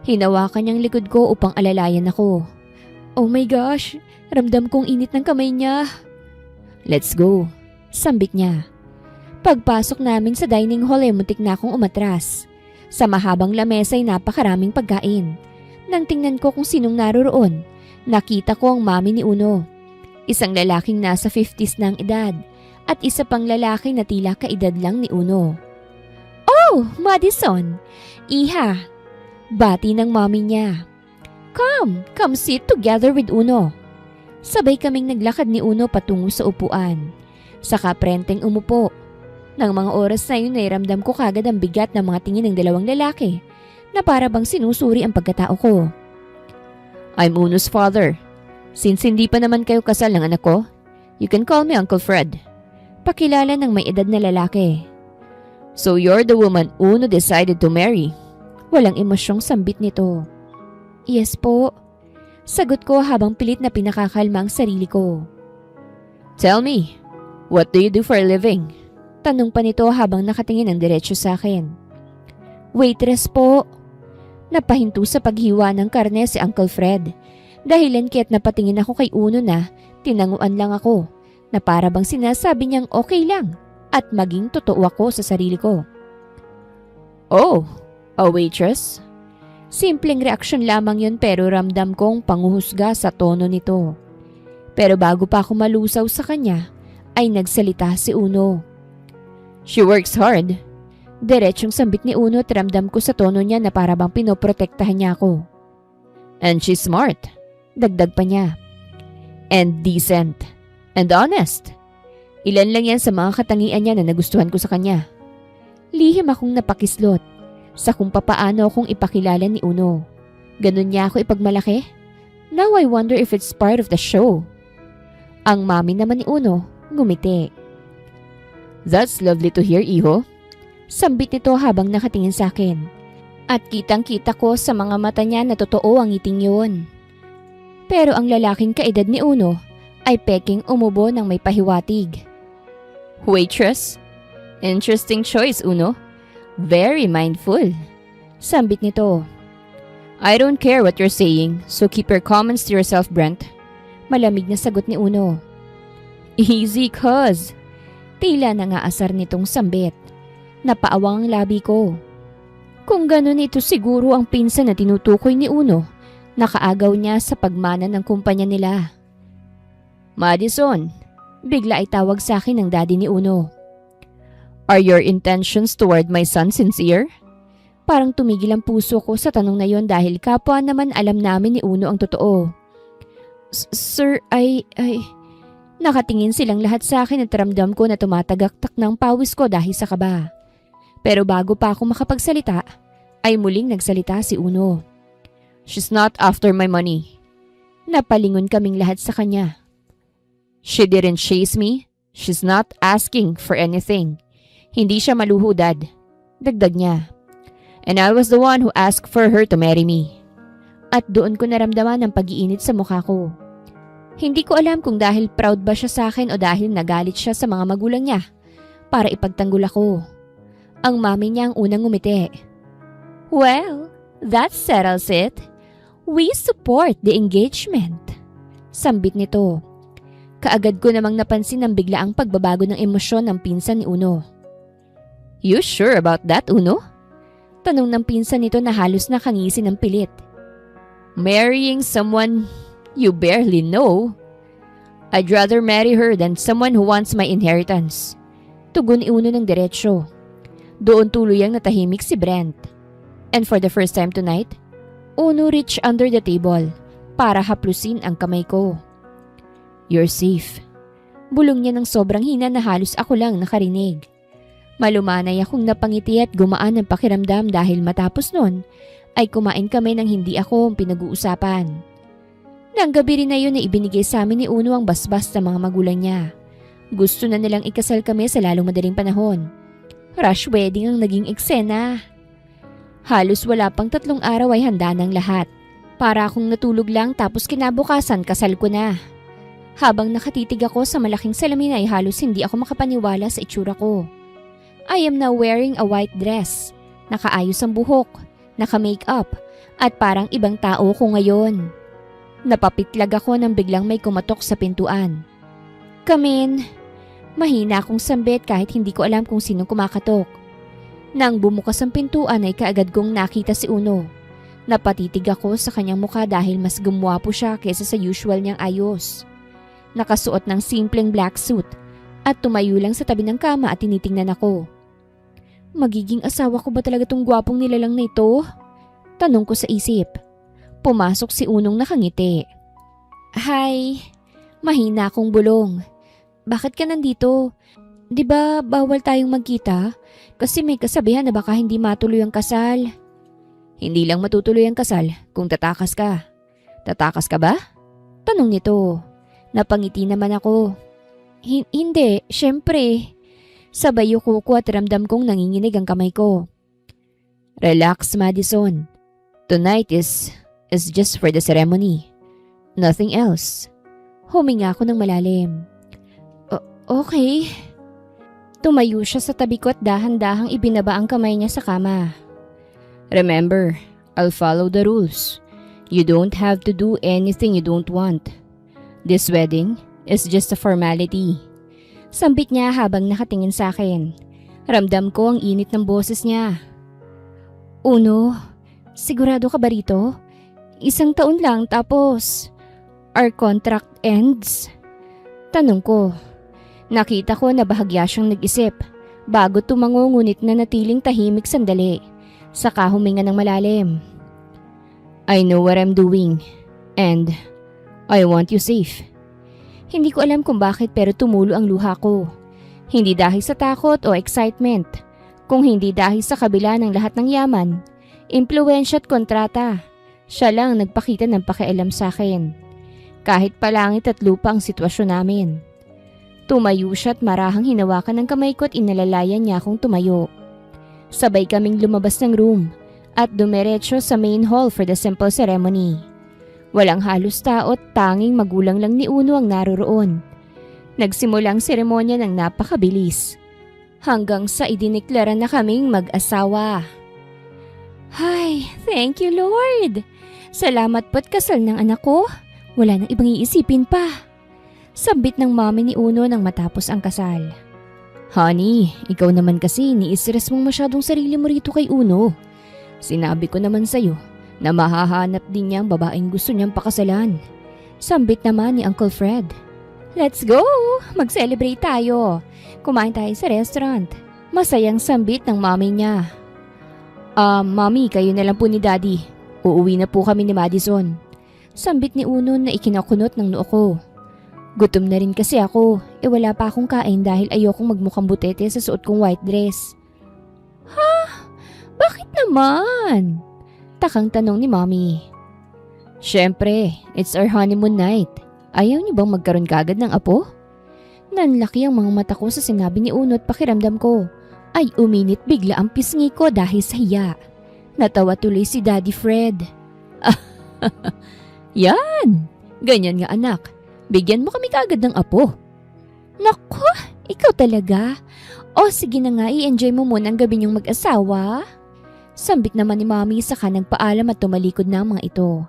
Hinawakan niyang likod ko upang alalayan ako. Oh my gosh, ramdam kong init ng kamay niya. Let's go, sambit niya. Pagpasok namin sa dining hall ay muntik na akong umatras. Sa mahabang lamesa ay napakaraming pagkain. Nang tingnan ko kung sinong naroroon, nakita ko ang mami ni Uno. Isang lalaking nasa 50s na ang edad at isa pang lalaki na tila kaedad lang ni Uno. Oh, Madison! Iha! Bati ng mami niya. Come sit together with Uno. Sabay kaming naglakad ni Uno patungo sa upuan. Saka prenteng umupo. Nang mga oras na yun ay ramdam ko kagad ang bigat ng mga tingin ng dalawang lalaki na para bang sinusuri ang pagkatao ko. I'm Uno's father. Since hindi pa naman kayo kasal ng anak ko, you can call me Uncle Fred. Pakilala ng may edad na lalaki. So you're the woman Uno decided to marry? Walang emosyong sambit nito. Yes po. Sagot ko habang pilit na pinakakalma ang sarili ko. Tell me, what do you do for a living? Tanong pa nito habang nakatingin ng diretso sa akin. Waitress po. Napahinto sa paghiwa ng karne si Uncle Fred. Dahilan kaya't napatingin ako kay Uno na tinanguan lang ako na para bang sinasabi niyang okay lang at maging totoo ako sa sarili ko. Oh, a waitress? Simpleng reaksyon lamang yun pero ramdam kong panguhusga sa tono nito. Pero bago pa ako malusaw sa kanya ay nagsalita si Uno. She works hard. Diretsyong sambit ni Uno at ramdam ko sa tono niya na para bang pinoprotektahan niya ako. And she's smart. Dagdag pa niya. And decent. And honest. Ilan lang yan sa mga katangian niya na nagustuhan ko sa kanya. Lihim akong napakislot sa kung papaano akong ipakilala ni Uno. Ganun niya ako ipagmalaki? Now I wonder if it's part of the show. Ang mami naman ni Uno, ngumiti. That's lovely to hear, Iho. Sambit nito habang nakatingin sa akin. At kitang-kita ko sa mga mata niya na totoo ang ngiting yun. Pero ang lalaking kaedad ni Uno ay peking umubo ng may pahiwatig. Waitress? Interesting choice, Uno. Very mindful. Sambit nito. I don't care what you're saying, so keep your comments to yourself, Brent. Malamig na sagot ni Uno. Easy, cuz. Tila nangaasar nitong sambit. Napaawang ang labi ko. Kung ganun ito siguro ang pinsan na tinutukoy ni Uno, nakaagaw niya sa pagmana ng kumpanya nila. Madison, bigla ay tawag sa akin ng daddy ni Uno. Are your intentions toward my son sincere? Parang tumigil ang puso ko sa tanong na yon dahil kapwa naman alam namin ni Uno ang totoo. Sir, Nakatingin silang lahat sa akin at ramdam ko na tumatagaktak ng pawis ko dahil sa kaba. Pero bago pa ako makapagsalita, ay muling nagsalita si Uno. She's not after my money. Napalingon kaming lahat sa kanya. She didn't chase me. She's not asking for anything. Hindi siya maluhudad. Dagdag niya. And I was the one who asked for her to marry me. At doon ko naramdaman ang pag-iinit sa mukha ko. Hindi ko alam kung dahil proud ba siya sa akin o dahil nagalit siya sa mga magulang niya para ipagtanggol ako. Ang mami niya ang unang ngumiti. Well, that settles it. We support the engagement. Sambit nito. Kaagad ko namang napansin ang biglaang pagbabago ng emosyon ng pinsan ni Uno. You sure about that, Uno? Tanong ng pinsan nito na halos nakangisin ng pilit. Marrying someone you barely know? I'd rather marry her than someone who wants my inheritance. Tugon ni Uno ng diretsyo. Doon tuluyang natahimik si Brent. And for the first time tonight, Uno reached under the table para haplusin ang kamay ko. You're safe. Bulong niya ng sobrang hina na halos ako lang nakarinig. Malumanay akong napangiti at gumaan ang pakiramdam dahil matapos nun ay kumain kami ng hindi ako ang pinag-uusapan. Nang gabi rin na yun na ibinigay sa amin ni Uno ang basbas sa mga magulang niya. Gusto na nilang ikasal kami sa lalong madaling panahon. Rush wedding ang naging eksena. Halos wala pang 3 araw ay handa ng lahat. Para akong natulog lang tapos kinabukasan kasal ko na. Habang nakatitig ako sa malaking salamin ay halos hindi ako makapaniwala sa itsura ko. I am now wearing a white dress. Nakaayos ang buhok, naka-makeup, at parang ibang tao ko ngayon. Napapitlag ako nang biglang may kumatok sa pintuan. Come in. Mahina akong sambit kahit hindi ko alam kung sinong kumakatok. Nang bumukas ang pintuan ay kaagad kong nakita si Uno. Napatitig ako sa kanyang mukha dahil mas gumwapo siya kaysa sa usual niyang ayos. Nakasuot ng simpleng black suit at tumayo lang sa tabi ng kama at tinitingnan ako. Magiging asawa ko ba talaga tong gwapong nilalang na ito? Tanong ko sa isip. Pumasok si Unong nakangiti. Hi, mahina akong bulong. Bakit ka nandito? Di ba bawal tayong magkita? Kasi may kasabihan na baka hindi matuloy ang kasal. Hindi lang matutuloy ang kasal kung tatakas ka. Tatakas ka ba? Tanong nito. Napangiti naman ako. Hindi, syempre. Sabay yuko ko at ramdam kong nanginginig ang kamay ko. Relax, Madison. Tonight is just for the ceremony. Nothing else. Huminga ako ng malalim. Okay. Tumayo siya sa tabi ko at dahan-dahang ibinaba ang kamay niya sa kama. Remember, I'll follow the rules. You don't have to do anything you don't want. This wedding is just a formality. Sambit niya habang nakatingin sa akin. Ramdam ko ang init ng boses niya. Uno, sigurado ka ba rito? 1 taon lang tapos our contract ends? Tanong ko. Nakita ko na bahagya siyang nag-isip bago tumango ngunit nanatiling tahimik sandali. Saka huminga ng malalim. I know what I'm doing and I want you safe. Hindi ko alam kung bakit pero tumulo ang luha ko. Hindi dahil sa takot o excitement, kung hindi dahil sa kabila ng lahat ng yaman, impluwensya at kontrata. Siya lang nagpakita ng pakialam sa akin. Kahit palangit at lupa ang sitwasyon namin. Tumayo siya at marahang hinawakan ng kamay ko at inalalayan niya akong tumayo. Sabay kaming lumabas ng room at dumiretso sa main hall for the simple ceremony. Walang halos tao at tanging magulang lang ni Uno ang naroroon. Nagsimula ang seremonya ng napakabilis. Hanggang sa idiniklara na kaming mag-asawa. Hay, thank you Lord! Salamat po't kasal ng anak ko. Wala nang ibang iisipin pa. Sambit ng mami ni Uno nang matapos ang kasal. Honey, ikaw naman kasi ni-stress mong masyadong sarili mo rito kay Uno. Sinabi ko naman sa'yo na mahahanap din niya ang babaeng gusto niyang pakasalan. Sambit naman ni Uncle Fred. Let's go! Mag-celebrate tayo. Kumain tayo sa restaurant. Masayang sambit ng mami niya. Mami, kayo na lang po ni Daddy. Uuwi na po kami ni Madison. Sambit ni Uno na ikinakunot ng noo ko. Gutom na rin kasi ako. Wala pa akong kain dahil ayokong magmukhang butete sa suot kong white dress. Ha? Bakit naman? Takang tanong ni Mommy. Syempre, it's our honeymoon night. Ayaw niyo bang magkaroon kagad ng apo? Nanlaki ang mga mata ko sa sinabi ni Uno at pakiramdam ko ay uminit bigla ang pisngi ko dahil sa hiya. Natawa tuloy si Daddy Fred. Yan! Ganyan nga anak. Bigyan mo kami kagad ng apo. Naku, ikaw talaga. O sige na nga, i-enjoy mo muna ang gabi niyong mag-asawa. Sambit naman ni Mommy saka nagpaalam at tumalikod na ang mga ito.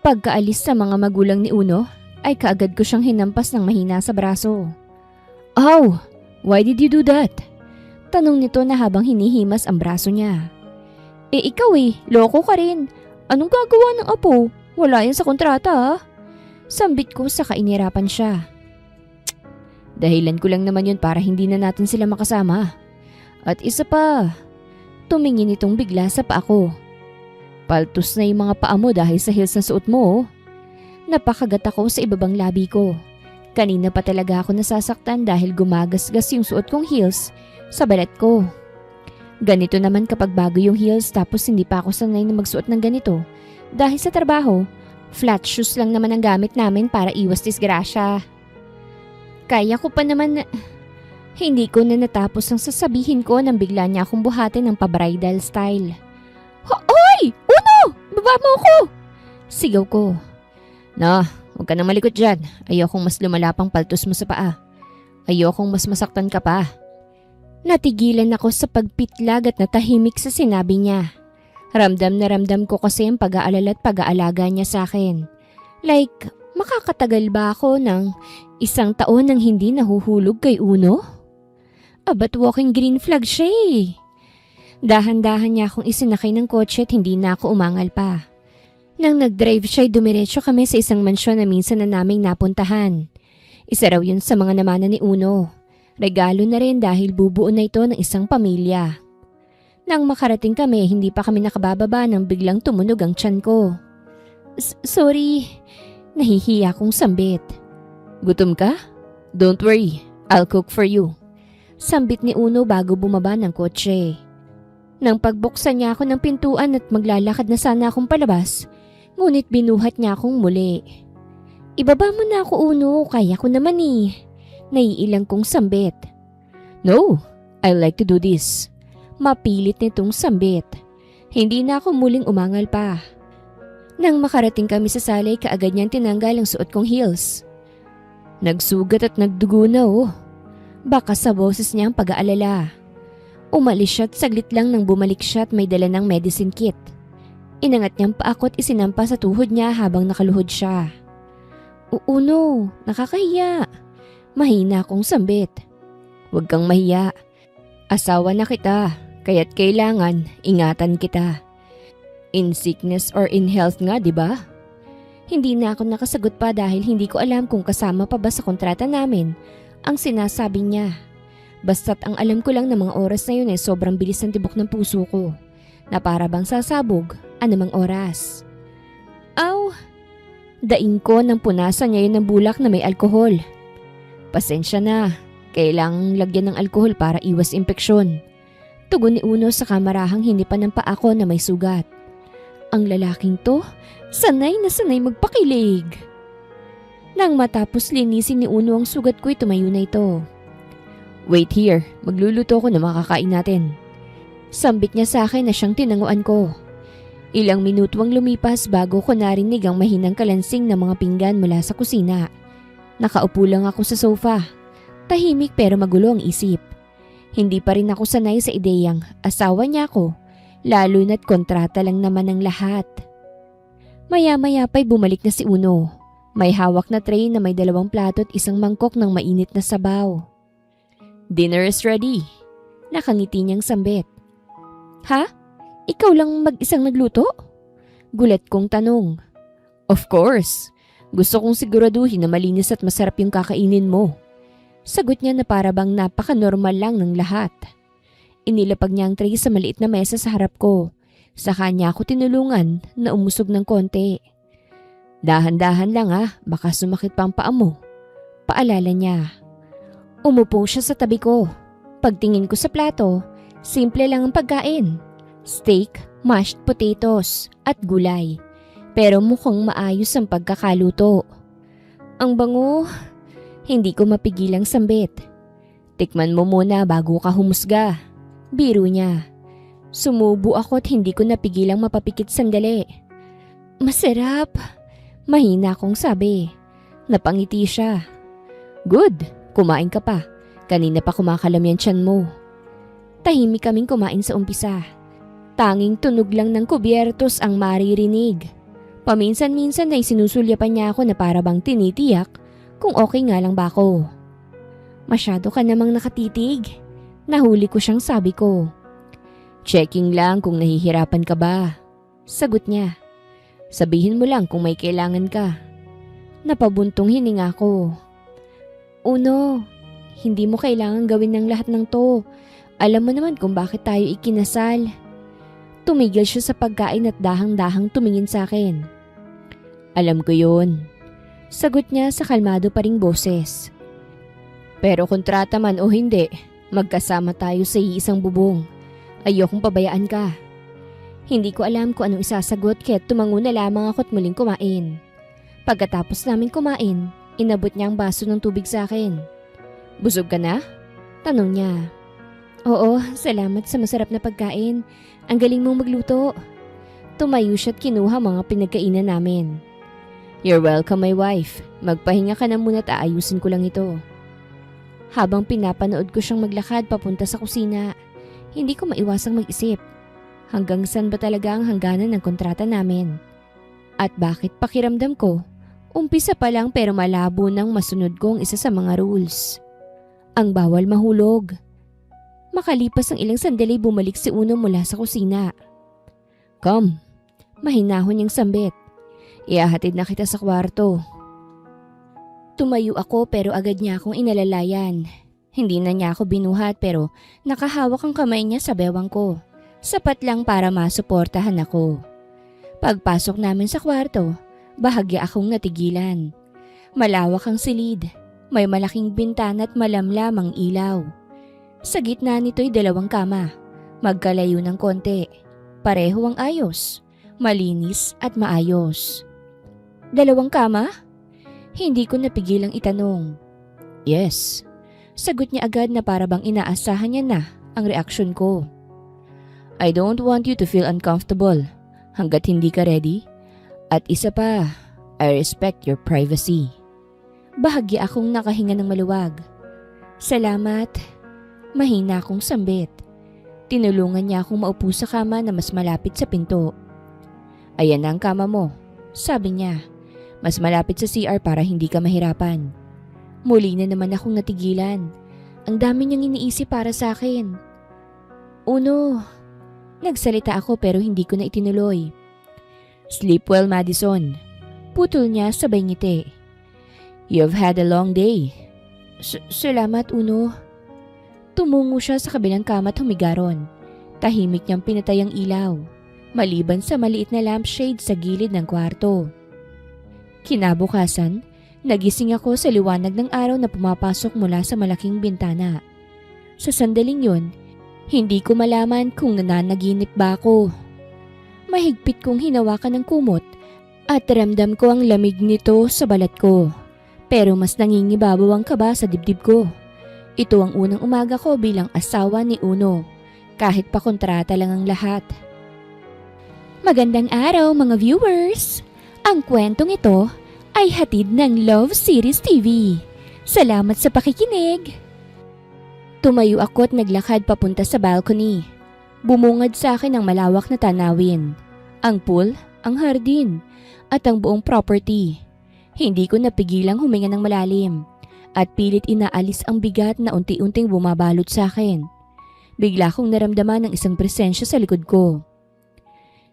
Pagkaalis sa mga magulang ni Uno, ay kaagad ko siyang hinampas ng mahina sa braso. Ow! Why did you do that? Tanong nito na habang hinihimas ang braso niya. Ikaw loko ka rin. Anong gagawa ng apo? Wala yan sa kontrata ha? Sambit ko saka inirapan siya. Dahilan ko lang naman yun para hindi na natin sila makasama. At isa pa, tumingin itong bigla sa paa ko. Paltos na yung mga paa mo dahil sa heels na suot mo. Napakagat ako sa ibabang labi ko. Kanina pa talaga ako nasasaktan dahil gumagasgas yung suot kong heels sa balat ko. Ganito naman kapag bago yung heels tapos hindi pa ako sanay na magsuot ng ganito. Dahil sa trabaho, flat shoes lang naman ang gamit namin para iwas disgrasya. Kaya ko pa naman na... Hindi ko na natapos ang sasabihin ko nang bigla niya akong buhatin ng pa-bridal style. Hoy! Uno! Baba mo ako! Sigaw ko. Huwag ka nang malikot dyan. Ayokong mas lumala pang paltos mo sa paa. Ayokong mas masaktan ka pa. Natigilan ako sa pagpitlag at natahimik sa sinabi niya. Ramdam na ramdam ko kasi ang pag-aalala at pag-aalaga niya sa akin. Like, makakatagal ba ako ng 1 taon nang hindi nahuhulog kay Uno? Ba't walking green flag siya Dahan-dahan niya akong isinakay ng kotse at hindi na ako umangal pa. Nang nag-drive siya, dumiretso kami sa isang mansyon na minsan na naming napuntahan. Isa raw yun sa mga namana ni Uno. Regalo na rin dahil bubuo na ito ng isang pamilya. Nang makarating kami, hindi pa kami nakabababa nang biglang tumunog ang tiyan ko. Sorry, nahihiya kong sambit. Gutom ka? Don't worry, I'll cook for you. Sambit ni Uno bago bumaba ng kotse. Nang pagbuksan niya ako ng pintuan at maglalakad na sana akong palabas, ngunit binuhat niya akong muli. Ibaba mo na ako, Uno, kaya ko naman eh. Naiilang kong sambit. No, I like to do this. Mapilit nitong sambit. Hindi na ako muling umangal pa. Nang makarating kami sa salay, kaagad niyang tinanggal ang suot kong heels. Nagsugat at nagdugo na oh. Baka sa boses niya ang pag-aalala. Umalis siya at saglit lang nang bumalik siya at may dala ng medicine kit. Inangat niyang pa ako at isinampa sa tuhod niya habang nakaluhod siya. Uno, nakakahiya. Mahina akong sambit. Huwag kang mahiya. Asawa na kita, kaya't kailangan ingatan kita. In sickness or in health nga, di ba? Hindi na ako nakasagot pa dahil hindi ko alam kung kasama pa ba sa kontrata namin ang sinasabi niya. Basta't ang alam ko lang na mga oras na yun ay sobrang bilis ng tibok ng puso ko na para bang sasabog anumang oras. Aw! Daing ko nang punasan niya yun ng bulak na may alkohol. Pasensya na, kailangang lagyan ng alkohol para iwas impeksyon. Tugon ni Uno sa kamarahang hindi pa ng paa ko na may sugat. Ang lalaking to, sanay na sanay magpakilig. Nang matapos linisin ni Uno ang sugat ko'y tumayo na ito. Wait here, magluluto ko na makakain natin. Sambit niya sa akin na siyang tinanguan ko. Ilang minuto ang lumipas bago ko narinig ang mahinang kalansing ng mga pinggan mula sa kusina. Nakaupo lang ako sa sofa. Tahimik pero magulo ang isip. Hindi pa rin ako sanay sa ideyang asawa niya ako, lalo na't kontrata lang naman ang lahat. Maya-maya pa'y bumalik na si Uno. May hawak na tray na may 2 plato at isang mangkok ng mainit na sabaw. Dinner is ready. Nakangiti niyang sambit. Ha? Ikaw lang mag-isang nagluto? Gulat kong tanong. Of course. Gusto kong siguraduhin na malinis at masarap yung kakainin mo. Sagot niya na para bang napaka-normal lang ng lahat. Inilapag niya ang tray sa maliit na mesa sa harap ko. Sa kanya ako tinulungan na umusog ng konti. Dahan-dahan lang baka sumakit pa ang paa mo. Paalala niya. Umupo siya sa tabi ko. Pagtingin ko sa plato, simple lang ang pagkain. Steak, mashed potatoes, at gulay. Pero mukhang maayos ang pagkakaluto. Ang bango, hindi ko mapigilang sambit. Tikman mo muna bago ka humusga. Biro niya. Sumubo ako at hindi ko napigilang mapapikit sandali. Masarap. Mahina akong sabi. Napangiti siya. Good. Kumain ka pa. Kanina pa kumakalam yan tiyan mo. Tahimik kaming kumain sa umpisa. Tanging tunog lang ng kubyertos ang maririnig. Paminsan-minsan ay sinusulyapan niya ako na para bang tinitiyak kung okay nga lang ba ako. Masyado ka namang nakatitig. Nahuli ko siyang sabi ko. Checking lang kung nahihirapan ka ba. Sagot niya. Sabihin mo lang kung may kailangan ka. Napabuntong hininga ko. Uno, hindi mo kailangan gawin ng lahat ng to. Alam mo naman kung bakit tayo ikinasal. Tumigil siya sa pagkain at dahang-dahang tumingin sa akin. Alam ko yun. Sagot niya sa kalmado pa ring boses. Pero kontrata man o hindi, magkasama tayo sa iisang bubong. Ayokong pabayaan ka. Hindi ko alam kung anong isasagot kaya tumango na lamang ako at muling kumain. Pagkatapos namin kumain, inabot niya ang baso ng tubig sa akin. Busog ka na? Tanong niya. Oo, salamat sa masarap na pagkain. Ang galing mong magluto. Tumayo siya at kinuha mga pinagkainan namin. You're welcome, my wife. Magpahinga ka na muna at aayusin ko lang ito. Habang pinapanood ko siyang maglakad papunta sa kusina, hindi ko maiwasang mag-isip. Hanggang saan ba talaga ang hangganan ng kontrata namin? At bakit pakiramdam ko? Umpisa pa lang pero malabo nang masunod ko ang isa sa mga rules. Ang bawal mahulog. Makalipas ang ilang sandali bumalik si Uno mula sa kusina. Come. Mahinahon niyang sambit. Ihahatid na kita sa kwarto. Tumayo ako pero agad niya akong inalalayan. Hindi na niya ako binuhat pero nakahawak ang kamay niya sa bewang ko. Sapat lang para masuportahan ako. Pagpasok namin sa kwarto, bahagya akong natigilan. Malawak ang silid. May malaking bintana at malamlamang ilaw. Sa gitna nito'y 2 kama, magkalayo ng konti. Pareho ang ayos, malinis at maayos. 2 kama? Hindi ko napigilang itanong. Yes. Sagot niya agad na para bang inaasahan niya na ang reaksyon ko. I don't want you to feel uncomfortable hanggat hindi ka ready. At isa pa, I respect your privacy. Bahagya akong nakahinga ng maluwag. Salamat. Mahina akong sambit. Tinulungan niya akong maupo sa kama na mas malapit sa pinto. Ayan na ang kama mo, sabi niya. Mas malapit sa CR para hindi ka mahirapan. Muli na naman akong natigilan. Ang dami niyang iniisip para sa akin. Uno. Nagsalita ako pero hindi ko na itinuloy. Sleep well, Madison. Putol niya sabay ngiti. You've had a long day. Salamat, Uno. Tumungo siya sa kabilang kama at humigaron. Tahimik niyang pinatay ang ilaw, maliban sa maliit na lampshade sa gilid ng kwarto. Kinabukasan, nagising ako sa liwanag ng araw na pumapasok mula sa malaking bintana. Sa sandaling yun, hindi ko malaman kung nananaginip ba ako. Mahigpit kong hinawakan ng kumot at ramdam ko ang lamig nito sa balat ko. Pero mas nangingibabaw ang kaba sa dibdib ko. Ito ang unang umaga ko bilang asawa ni Uno, kahit pa kontrata lang ang lahat. Magandang araw mga viewers! Ang kwentong ito ay hatid ng Love Series TV. Salamat sa pakikinig! Tumayo ako at naglakad papunta sa balcony. Bumungad sa akin ang malawak na tanawin. Ang pool, ang hardin, at ang buong property. Hindi ko napigilang huminga ng malalim at pilit inaalis ang bigat na unti-unting bumabalot sa akin. Bigla kong naramdaman ng isang presensya sa likod ko.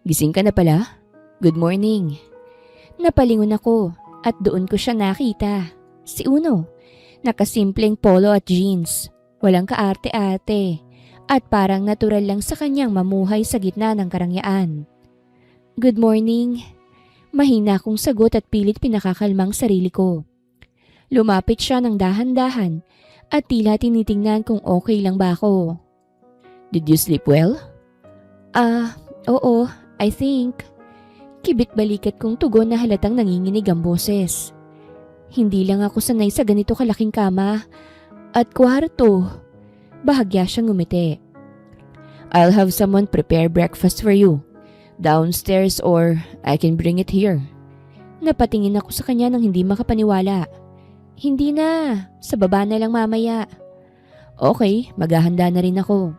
Gising ka na pala? Good morning. Napalingon ako at doon ko siya nakita. Si Uno, nakasimpleng polo at jeans. Walang kaarte-arte at parang natural lang sa kanyang mamuhay sa gitna ng karangyaan. Good morning. Mahina akong sagot at pilit pinakakalmang sarili ko. Lumapit siya ng dahan-dahan at tila tinitingnan kung okay lang ba ako. Did you sleep well? Oo, I think. Kibit-balikat kong tugon na halatang nanginginig ang boses. Hindi lang ako sanay sa ganito kalaking kama at kwarto. Bahagya siyang ngumiti. I'll have someone prepare breakfast for you. Downstairs or I can bring it here. Napatingin ako sa kanya nang hindi makapaniwala. Hindi na, sa baba na lang mamaya. Okay, maghahanda na rin ako.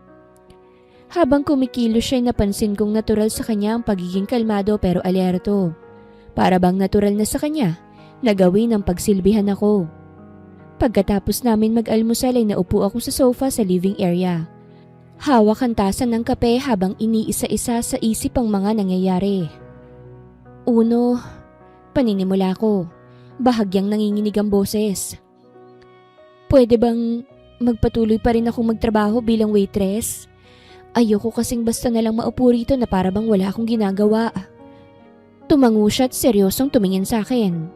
Habang kumikilos siya, napansin kong natural sa kanya ang pagiging kalmado pero alerto. Para bang natural na sa kanya na gawin ang pagsilbihan ako. Pagkatapos namin mag-almusal ay naupo ako sa sofa sa living area. Hawak ang tasa ng kape habang iniisa-isa sa isip ang mga nangyayari. Uno, paninimula ko. Bahagyang nanginginig ang boses. Pwede bang magpatuloy pa rin akong magtrabaho bilang waitress? Ayoko kasing basta na lang maupo rito na para bang wala akong ginagawa. Tumango siya at seryosong tumingin sa akin.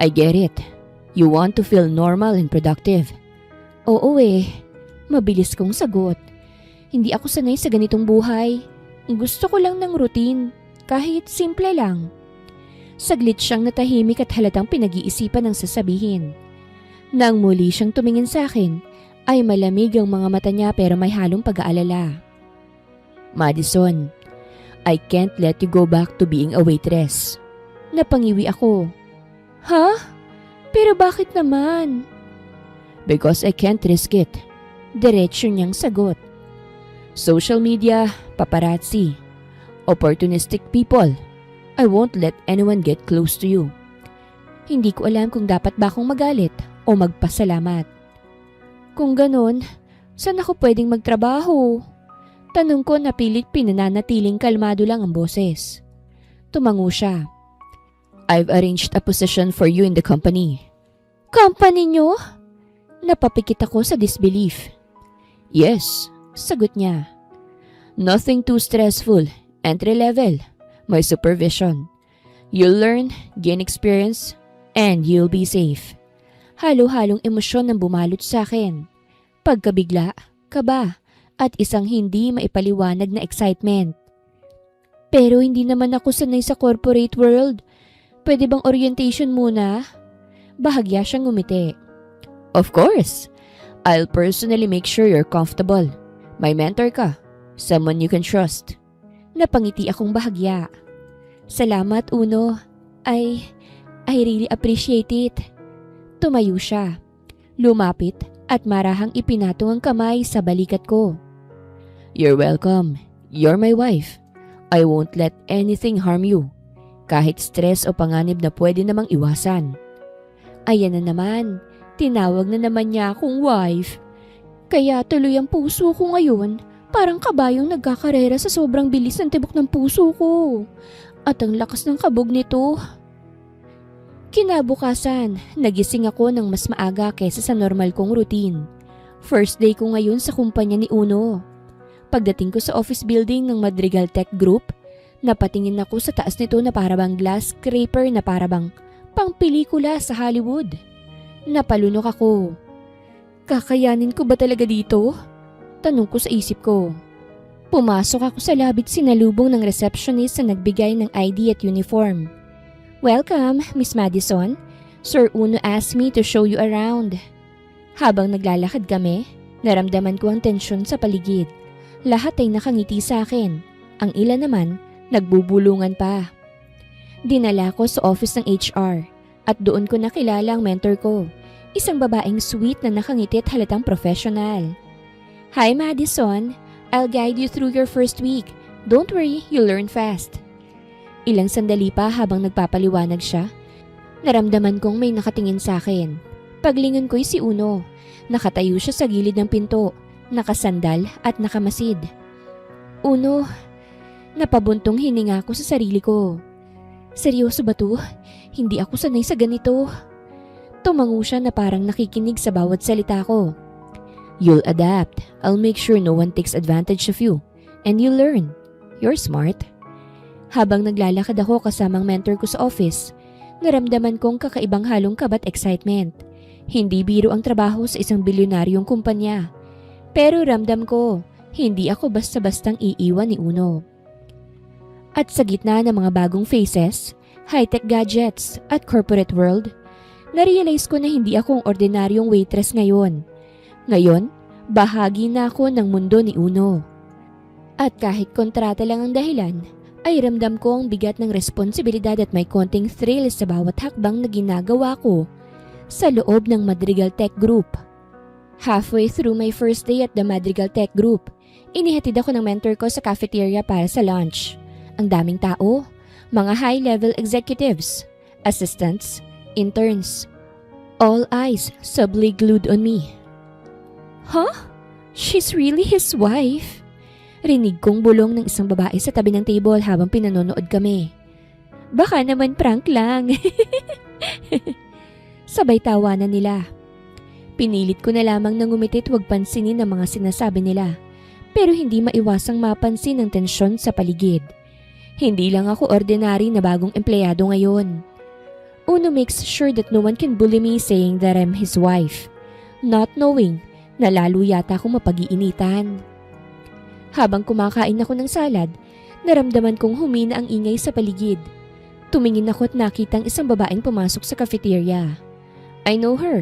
I get it. You want to feel normal and productive. Oo mabilis kong sagot. Hindi ako sanay sa ganitong buhay. Gusto ko lang ng routine, kahit simple lang. Saglit siyang natahimik at halatang pinag-iisipan ang sasabihin. Nang muli siyang tumingin sa akin, ay malamig ang mga mata niya pero may halong pag-aalala. Madison, I can't let you go back to being a waitress. Napangiwi ako. Ha? Pero bakit naman? Because I can't risk it. Diretso niyang sagot. Social media, paparazzi, opportunistic people. I won't let anyone get close to you. Hindi ko alam kung dapat ba akong magalit o magpasalamat. Kung ganon, saan ako pwedeng magtrabaho? Tanong ko na pilit pinananatiling kalmado lang ang boses. Tumango siya. I've arranged a position for you in the company. Company niyo? Napapikit ako sa disbelief. Yes, sagot niya. Nothing too stressful, entry level, may supervision. You'll learn, gain experience, and you'll be safe. Halo-halong emosyon ang bumalot sa akin. Pagkabigla, kaba, at isang hindi maipaliwanag na excitement. Pero hindi naman ako sanay sa corporate world. Pwede bang orientation muna? Bahagya siyang ngumiti. Of course. I'll personally make sure you're comfortable. May mentor ka. Someone you can trust. Napangiti akong bahagya. Salamat, Uno. I really appreciate it. Tumayo siya. Lumapit at marahang ipinatong ang kamay sa balikat ko. You're welcome. You're my wife. I won't let anything harm you. Kahit stress o panganib na pwede namang iwasan. Ayan na naman. Tinawag na naman niya akong wife. Kaya tuloy ang puso ko ngayon. Parang kabayong nagkakarera sa sobrang bilis ng tibok ng puso ko. At ang lakas ng kabog nito. Kinabukasan, nagising ako ng mas maaga kaysa sa normal kong routine. First day ko ngayon sa kumpanya ni Uno. Pagdating ko sa office building ng Madrigal Tech Group, napatingin ako sa taas nito na parabang glass scraper na parabang pang pelikula sa Hollywood. Napalunok ako. Kakayanin ko ba talaga dito? Tanong ko sa isip ko. Pumasok ako sa lobby at sinalubong ng receptionist na nagbigay ng ID at uniform. Welcome, Miss Madison. Sir Uno asked me to show you around. Habang naglalakad kami, naramdaman ko ang tensyon sa paligid. Lahat ay nakangiti sa akin. Ang ilan naman, nagbubulungan pa. Dinala ko sa office ng HR at doon ko nakilala ang mentor ko. Isang babaeng sweet na nakangiti at halatang professional. Hi Madison, I'll guide you through your first week. Don't worry, you'll learn fast. Ilang sandali pa habang nagpapaliwanag siya, naramdaman kong may nakatingin sa akin. Paglingon ko'y si Uno. Nakatayo siya sa gilid ng pinto, nakasandal at nakamasid. Uno, napabuntong hininga ko sa sarili ko. Seryoso ba to? Hindi ako sanay sa ganito. Tumango siya na parang nakikinig sa bawat salita ko. You'll adapt. I'll make sure no one takes advantage of you. And you'll learn. You're smart. Habang naglalakad ako kasamang mentor ko sa office, naramdaman kong kakaibang halong kabat excitement. Hindi biro ang trabaho sa isang bilyonaryong kumpanya. Pero ramdam ko, hindi ako basta-bastang iiwan ni Uno. At sa gitna ng mga bagong faces, high-tech gadgets at corporate world, narealize ko na hindi akong ordinaryong waitress ngayon. Ngayon, bahagi na ako ng mundo ni Uno. At kahit kontrata lang ang dahilan, ay ramdam ko ang bigat ng responsibilidad at may konting thrill sa bawat hakbang na ginagawa ko sa loob ng Madrigal Tech Group. Halfway through my first day at the Madrigal Tech Group, inihatid ako ng mentor ko sa cafeteria para sa lunch. Ang daming tao, mga high-level executives, assistants, interns. All eyes subtly glued on me. Huh? She's really his wife? Rinig kong bulong ng isang babae sa tabi ng table habang pinanonood kami. Baka naman prank lang. Sabay tawanan nila. Pinilit ko na lamang na ngumiti at huwag pansinin ang mga sinasabi nila. Pero hindi maiwasang mapansin ang tensyon sa paligid. Hindi lang ako ordinary na bagong empleyado ngayon. Uno makes sure that no one can bully me saying that I'm his wife. Not knowing na lalo yata akong mapag-iinitan. Habang kumakain ako ng salad, naramdaman kong humina ang ingay sa paligid. Tumingin ako at nakitang isang babaeng pumasok sa cafeteria. I know her.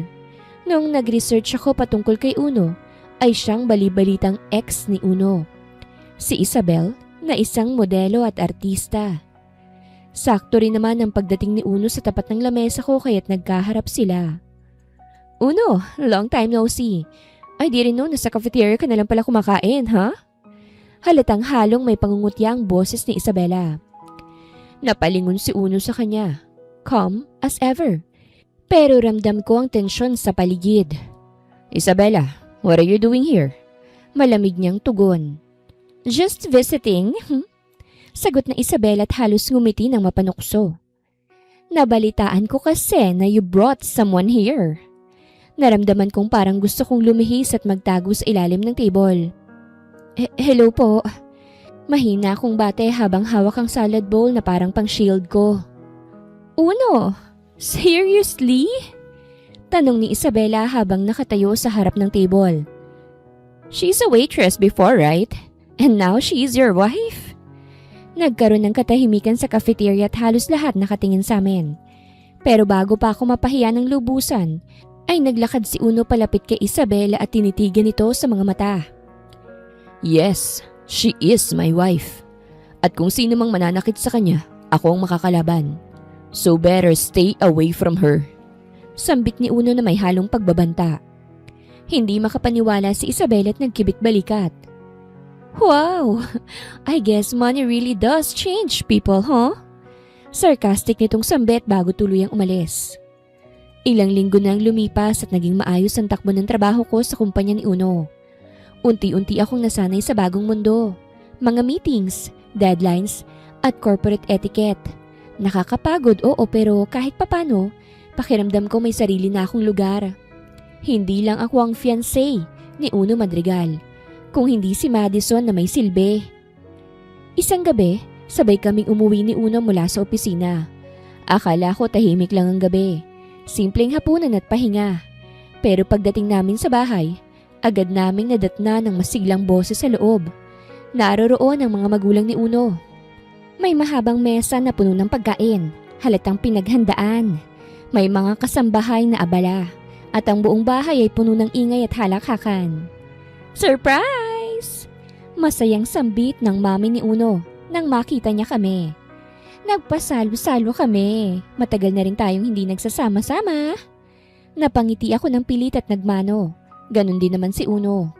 Noong nag-research ako patungkol kay Uno, ay siyang bali-balitang ex ni Uno. Si Isabel, na isang modelo at artista. Sakto rin naman ang pagdating ni Uno sa tapat ng lamesa ko kaya't nagkaharap sila. Uno, long time no see. I didn't know na sa cafeteria ka na lang pala kumakain, ha? Halatang halong may pangungutya ang boses ni Isabela. Napalingon si Uno sa kanya. Calm as ever. Pero ramdam ko ang tensyon sa paligid. Isabela, what are you doing here? Malamig niyang tugon. Just visiting. Sagot na Isabela at halos ngumiti ng mapanukso. Nabalitaan ko kasi na you brought someone here. Naramdaman kong parang gusto kong lumihis at magtago sa ilalim ng table. Hello po. Mahina akong bate habang hawak ang salad bowl na parang pang shield ko. Uno, seriously? Tanong ni Isabela habang nakatayo sa harap ng table. She's a waitress before, right? And now she's your wife? Nagkaroon ng katahimikan sa cafeteria at halos lahat nakatingin sa amin. Pero bago pa ako mapahiya ng lubusan, ay naglakad si Uno palapit kay Isabela at tinitigan ito sa mga mata. Yes, she is my wife. At kung sino mang mananakit sa kanya, ako ang makakalaban. So better stay away from her. Sambit ni Uno na may halong pagbabanta. Hindi makapaniwala si Isabela at nagkibit balikat. Wow! I guess money really does change people, huh? Sarcastic nitong sambit bago tuluyang umalis. Ilang linggo nang lumipas at naging maayos ang takbo ng trabaho ko sa kumpanya ni Uno. Unti-unti akong nasanay sa bagong mundo. Mga meetings, deadlines, at corporate etiquette. Nakakapagod, oo, pero kahit papano, pakiramdam ko may sarili na akong lugar. Hindi lang ako ang fiancé ni Uno Madrigal, kung hindi si Madison na may silbi. Isang gabi, sabay kaming umuwi ni Uno mula sa opisina. Akala ko tahimik lang ang gabi, simpleng hapunan at pahinga. Pero pagdating namin sa bahay, agad naming nadatna ng masiglang boses sa loob. Naroroon ang mga magulang ni Uno. May mahabang mesa na puno ng pagkain, halatang pinaghandaan. May mga kasambahay na abala. At ang buong bahay ay puno ng ingay at halakhakan. Surprise! Masayang sambit ng mami ni Uno nang makita niya kami. Nagpasalo-salo kami. Matagal na rin tayong hindi nagsasama-sama. Napangiti ako ng pilit at nagmano. Ganon din naman si Uno.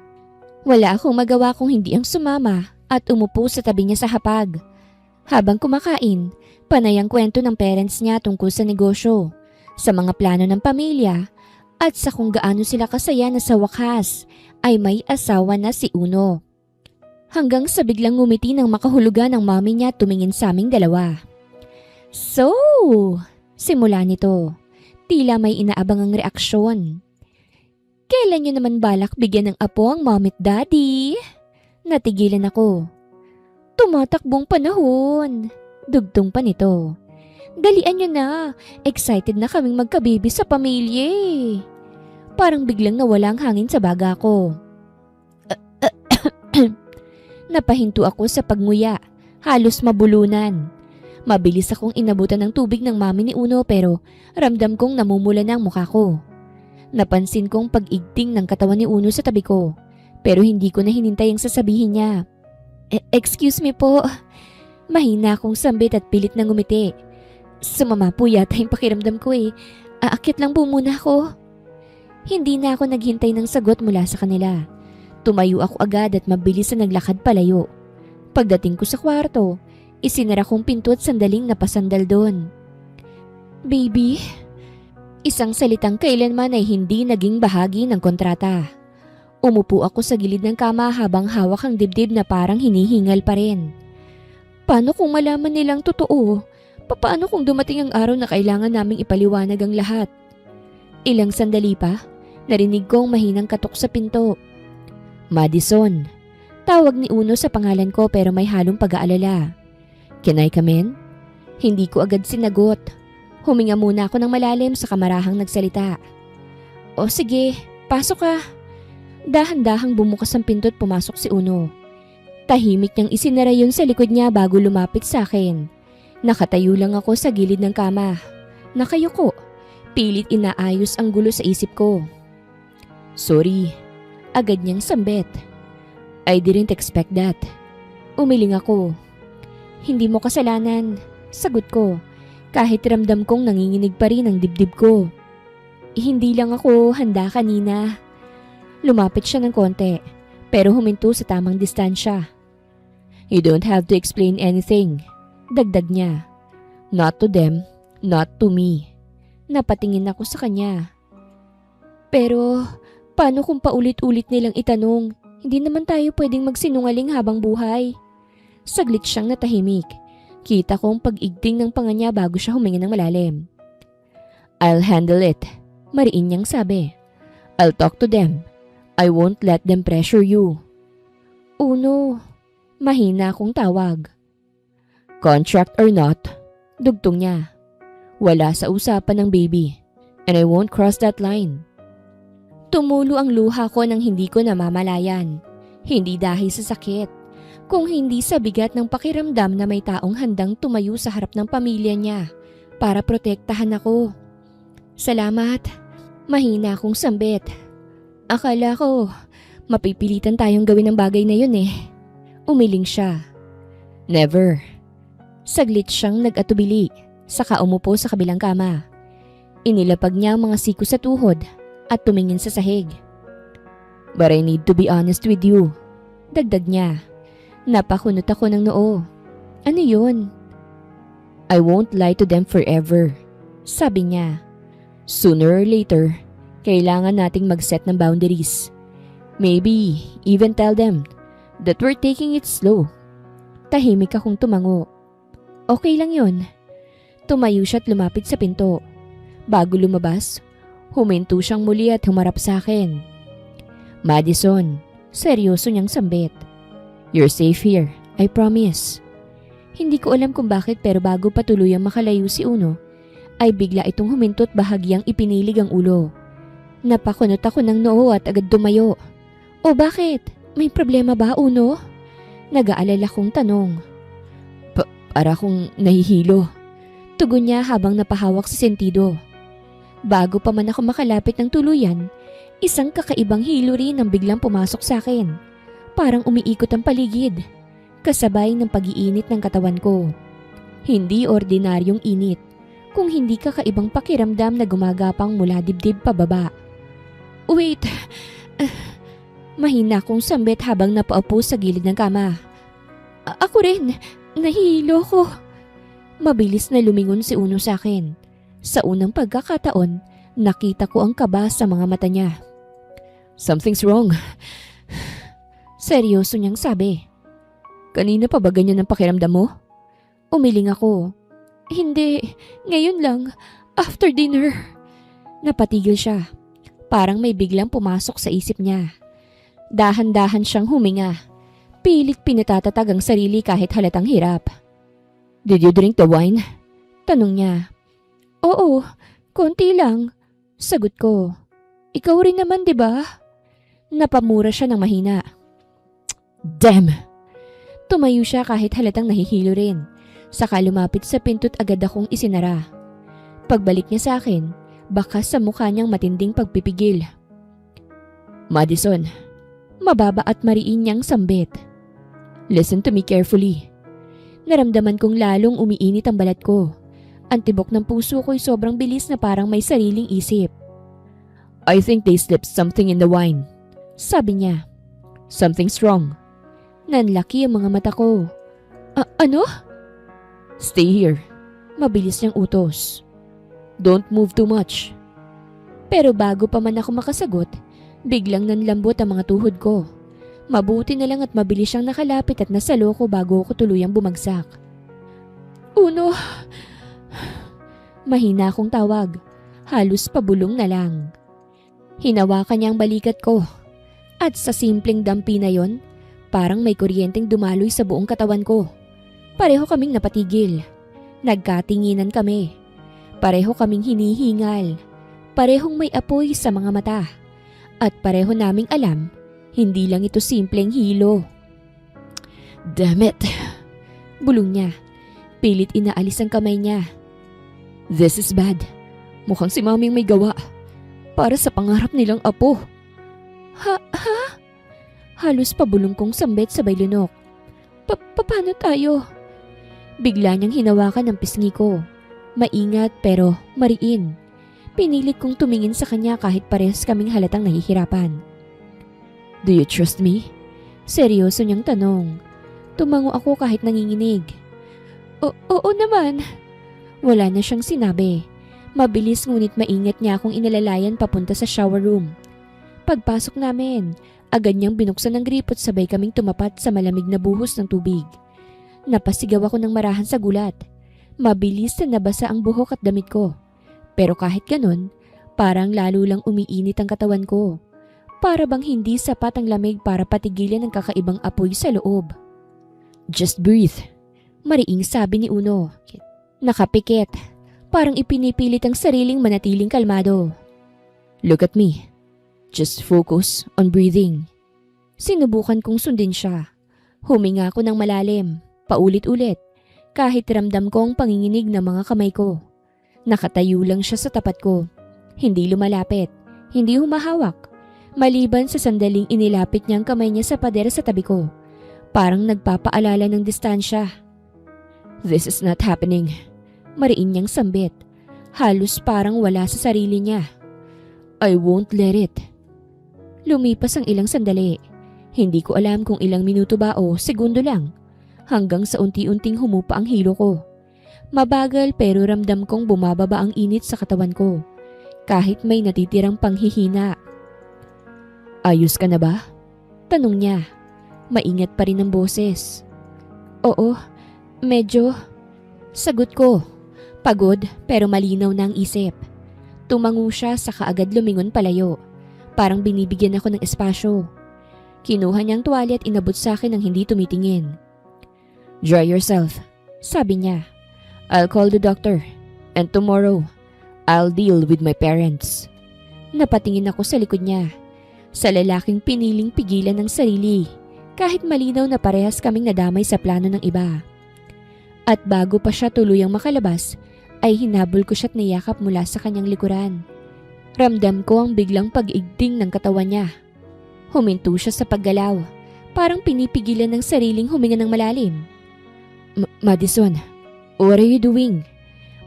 Wala akong magawa kung hindi ang sumama at umupo sa tabi niya sa hapag. Habang kumakain, panay ang kwento ng parents niya tungkol sa negosyo, sa mga plano ng pamilya, at sa kung gaano sila kasaya na sa wakas ay may asawa na si Uno. Hanggang sa biglang ngumiti ng makahulugan ng mami niya tumingin sa aming dalawa. So, simula nito, tila may inaabang ang reaksyon. Kailan niyo naman balak bigyan ng apo ang mom at daddy? Natigilan ako. Tumatakbong panahon. Dugtong pa nito. Dalian niyo na, excited na kaming magkabibi sa pamilya. Parang biglang nawala ang hangin sa baga ko. Napahinto ako sa pagnguya, halos mabulunan. Mabilis akong inabutan ng tubig ng mami ni Uno pero ramdam kong namumula na ang mukha ko. Napansin kong pag-igting ng katawan ni Uno sa tabi ko pero hindi ko na hinintay ang sasabihin niya. Excuse me po. Mahina akong sambit at pilit na ngumiti. Sumama po yata yung pakiramdam ko eh. Aakit lang po muna ako. Hindi na ako naghintay ng sagot mula sa kanila. Tumayo ako agad at mabilis na naglakad palayo. Pagdating ko sa kwarto, isinara kong pinto at sandaling napasandal doon. Baby? Isang salitang kailanman ay hindi naging bahagi ng kontrata. Umupo ako sa gilid ng kama habang hawak ang dibdib na parang hinihingal pa rin. Paano kung malaman nilang totoo? Paano kung dumating ang araw na kailangan naming ipaliwanag ang lahat? Ilang sandali pa, narinig kong mahinang katok sa pinto. Madison. Tawag ni Uno sa pangalan ko pero may halong pag-aalala. Can I come in? Hindi ko agad sinagot. Huminga muna ako ng malalim sa kamarahang nagsalita. O sige, pasok ka. Dahan-dahang bumukas ang pinto at pumasok si Uno. Tahimik niyang isinara yun sa likod niya bago lumapit sa akin. Nakatayo lang ako sa gilid ng kama. Nakayuko. Pilit inaayos ang gulo sa isip ko. Sorry. Agad niyang sambit. I didn't expect that. Umiling ako. Hindi mo kasalanan. Sagot ko. Kahit ramdam kong nanginginig pa rin ang dibdib ko. Hindi lang ako handa kanina. Lumapit siya ng konti, pero huminto sa tamang distansya. You don't have to explain anything. Dagdag niya. Not to them, not to me. Napatingin ako sa kanya. Pero, paano kung paulit-ulit nilang itanong? Hindi naman tayo pwedeng magsinungaling habang buhay. Saglit siyang natahimik. Kita ko ang pag-igting ng panga niya bago siya huminga ng malalim. I'll handle it, mariin niyang sabi. I'll talk to them. I won't let them pressure you. Uno, mahina akong tawag. Contract or not, dugtong niya. Wala sa usapan ng baby. And I won't cross that line. Tumulo ang luha ko nang hindi ko namamalayan. Hindi dahil sa sakit, kung hindi sa bigat ng pakiramdam na may taong handang tumayo sa harap ng pamilya niya para protektahan ako. Salamat. Mahina akong sambit. Akala ko, mapipilitan tayong gawin ang bagay na yun eh. Umiling siya. Never. Saglit siyang nag-atubili, saka umupo sa kabilang kama. Inilapag niya ang mga siko sa tuhod at tumingin sa sahig. But I need to be honest with you. Dagdag niya. Napakunot ako ng noo. Ano yun? I won't lie to them forever. Sabi niya. Sooner or later, kailangan nating mag-set ng boundaries. Maybe even tell them that we're taking it slow. Tahimik akong tumango. Okay lang yun. Tumayo siya at lumapit sa pinto. Bago lumabas, huminto siyang muli at humarap sa akin. Madison, seryoso niyang sambit. You're safe here, I promise. Hindi ko alam kung bakit pero bago pa tuluyang makalayo si Uno, ay bigla itong huminto at bahagyang ipinilig ang ulo. Napakunot ako ng noo at agad tumayo. O bakit? May problema ba, Uno? Nag-aalala kong tanong. Para kong nahihilo. Tugon niya habang napahawak sa sentido. Bago pa man ako makalapit ng tuluyan, isang kakaibang hilo rin ang biglang pumasok sa akin. Parang umiikot ang paligid, kasabay ng pag-iinit ng katawan ko. Hindi ordinaryong init, kung hindi kakaibang pakiramdam na gumagapang mula dibdib pababa. Wait! Mahina akong sambit habang napaupo sa gilid ng kama. Ako rin! Nahihilo ko! Mabilis na lumingon si Uno sa akin. Sa unang pagkakataon, nakita ko ang kaba sa mga mata niya. Something's wrong. Seryoso niyang sabi. Kanina pa ba ganyan ang pakiramdam mo? Umiling ako. Hindi, ngayon lang, after dinner. Napatigil siya. Parang may biglang pumasok sa isip niya. Dahan-dahan siyang huminga. Pilit pinatatatag ang sarili kahit halatang hirap. Did you drink the wine? Tanong niya. Oo, konti lang. Sagot ko. Ikaw rin naman, di ba? Napamura siya ng mahina. Damn! Tumayo siya kahit halatang nahihilo rin. Saka lumapit sa pinto't agad akong isinara. Pagbalik niya sa akin, bakas sa mukha niyang matinding pagpipigil. Madison, mababa at mariin niyang sambit. Listen to me carefully. Naramdaman kong lalong umiinit ang balat ko. Ang tibok ng puso ko'y sobrang bilis na parang may sariling isip. I think they slipped something in the wine. Sabi niya. Something's wrong. Nanlaki ang mga mata ko. Ano? Stay here. Mabilis niyang utos. Don't move too much. Pero bago pa man ako makasagot, biglang nanlambot ang mga tuhod ko. Mabuti na lang at mabilis siyang nakalapit at nasalo ko bago ako tuluyang bumagsak. Uno! Mahina akong tawag. Halos pabulong na lang. Hinawakan niya ang balikat ko. At sa simpleng dampi na yon, parang may kuryenteng dumaloy sa buong katawan ko. Pareho kaming napatigil. Nagkatinginan kami. Pareho kaming hinihingal. Parehong may apoy sa mga mata. At pareho naming alam, hindi lang ito simpleng hilo. Damn it! Bulong niya. Pilit inaalis ang kamay niya. This is bad. Mukhang si maming may gawa. Para sa pangarap nilang apo. Ha? Halos pabulong kong sambit sabay lunok. Paano tayo? Bigla niyang hinawakan ang pisngi ko. Maingat pero mariin. Pinilit kong tumingin sa kanya kahit parehas kaming halatang nahihirapan. Do you trust me? Seryoso niyang tanong. Tumango ako kahit nanginginig. Oo naman. Wala na siyang sinabi. Mabilis ngunit maingat niya akong inalalayan papunta sa shower room. Pagpasok namin, agad niyang binuksan ang gripot sabay kaming tumapat sa malamig na buhos ng tubig. Napasigaw ako ng marahan sa gulat. Mabilis na nabasa ang buhok at damit ko. Pero kahit ganun, parang lalo lang umiinit ang katawan ko. Para bang hindi sapat ang lamig para patigilan ang kakaibang apoy sa loob. Just breathe. Mariing sabi ni Uno. Nakapikit. Parang ipinipilit ang sariling manatiling kalmado. Look at me. Just focus on breathing. Sinubukan kong sundin siya. Huminga ako ng malalim, paulit-ulit, kahit ramdam ko ang panginginig ng mga kamay ko. Nakatayo lang siya sa tapat ko. Hindi lumalapit, hindi humahawak. Maliban sa sandaling inilapit niya ang kamay niya sa pader sa tabi ko. Parang nagpapaalala ng distansya. This is not happening. Mariin niyang sambit. Halos parang wala sa sarili niya. I won't let it. Lumipas ang ilang sandali. Hindi ko alam kung ilang minuto ba o segundo lang. Hanggang sa unti-unting humupa ang hilo ko. Mabagal pero ramdam kong bumababa ang init sa katawan ko. Kahit may natitirang panghihina. Ayos ka na ba? Tanong niya. Maingat pa rin ang boses. Oo, medyo. Sagot ko. Pagod pero malinaw na ang isip. Tumango siya sa kaagad lumingon palayo. Parang binibigyan ako ng espasyo. Kinuha niyang tuwalya at inabot sa akin nang hindi tumitingin. Dry yourself, sabi niya. I'll call the doctor. And tomorrow, I'll deal with my parents. Napatingin ako sa likod niya. Sa lalaking piniling pigilan ng sarili. Kahit malinaw na parehas kaming nadamay sa plano ng iba. At bago pa siya tuluyang makalabas, ay hinabol ko siya't niyakap mula sa kanyang likuran. Ramdam ko ang biglang pag-igting ng katawan niya. Huminto siya sa paggalaw, parang pinipigilan ng sariling huminga ng malalim. Madison, what are you doing?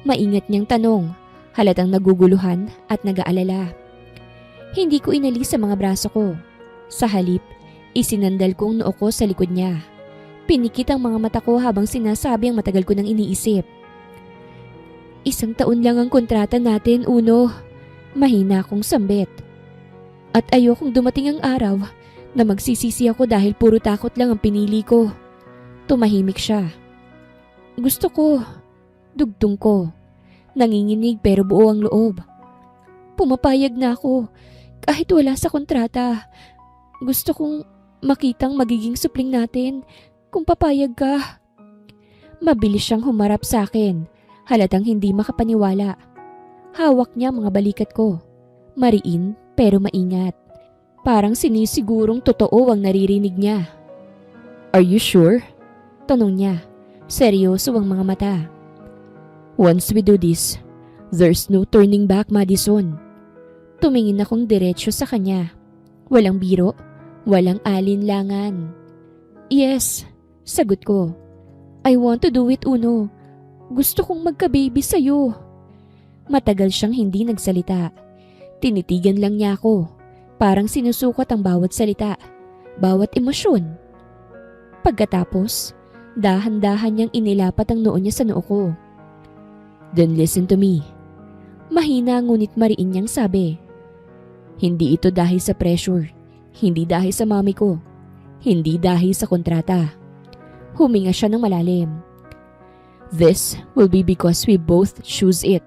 Maingat niyang tanong, halatang naguguluhan at nag-aalala. Hindi ko inalis sa mga braso ko. Sa halip, isinandal ko ang noo ko sa likod niya. Pinikit ang mga mata ko habang sinasabi ang matagal ko nang iniisip. 1 taon lang ang kontrata natin, Uno. Mahina akong sambit. At ayokong dumating ang araw na magsisisi ako dahil puro takot lang ang pinili ko. Tumahimik siya. Gusto ko. Dugtong ko. Nanginginig pero buo ang loob. Pumapayag na ako kahit wala sa kontrata. Gusto kong makitang magiging supling natin kung papayag ka. Mabilis siyang humarap sa akin. Halatang hindi makapaniwala. Hawak niya mga balikat ko. Mariin pero maingat. Parang sinisigurong totoo ang naririnig niya. Are you sure? Tanong niya. Seryoso ang mga mata. Once we do this, there's no turning back, Madison. Tumingin akong diretsyo sa kanya. Walang biro, walang alinlangan. Yes, sagot ko. I want to do it, Uno. Gusto kong magka-baby sa'yo. Matagal siyang hindi nagsalita. Tinitigan lang niya ako. Parang sinusukat ang bawat salita, bawat emosyon. Pagkatapos, dahan-dahan niyang inilapat ang noo niya sa noo ko. Then listen to me. Mahina ngunit mariin niyang sabi. Hindi ito dahil sa pressure. Hindi dahil sa mami ko. Hindi dahil sa kontrata. Huminga siya ng malalim. This will be because we both choose it.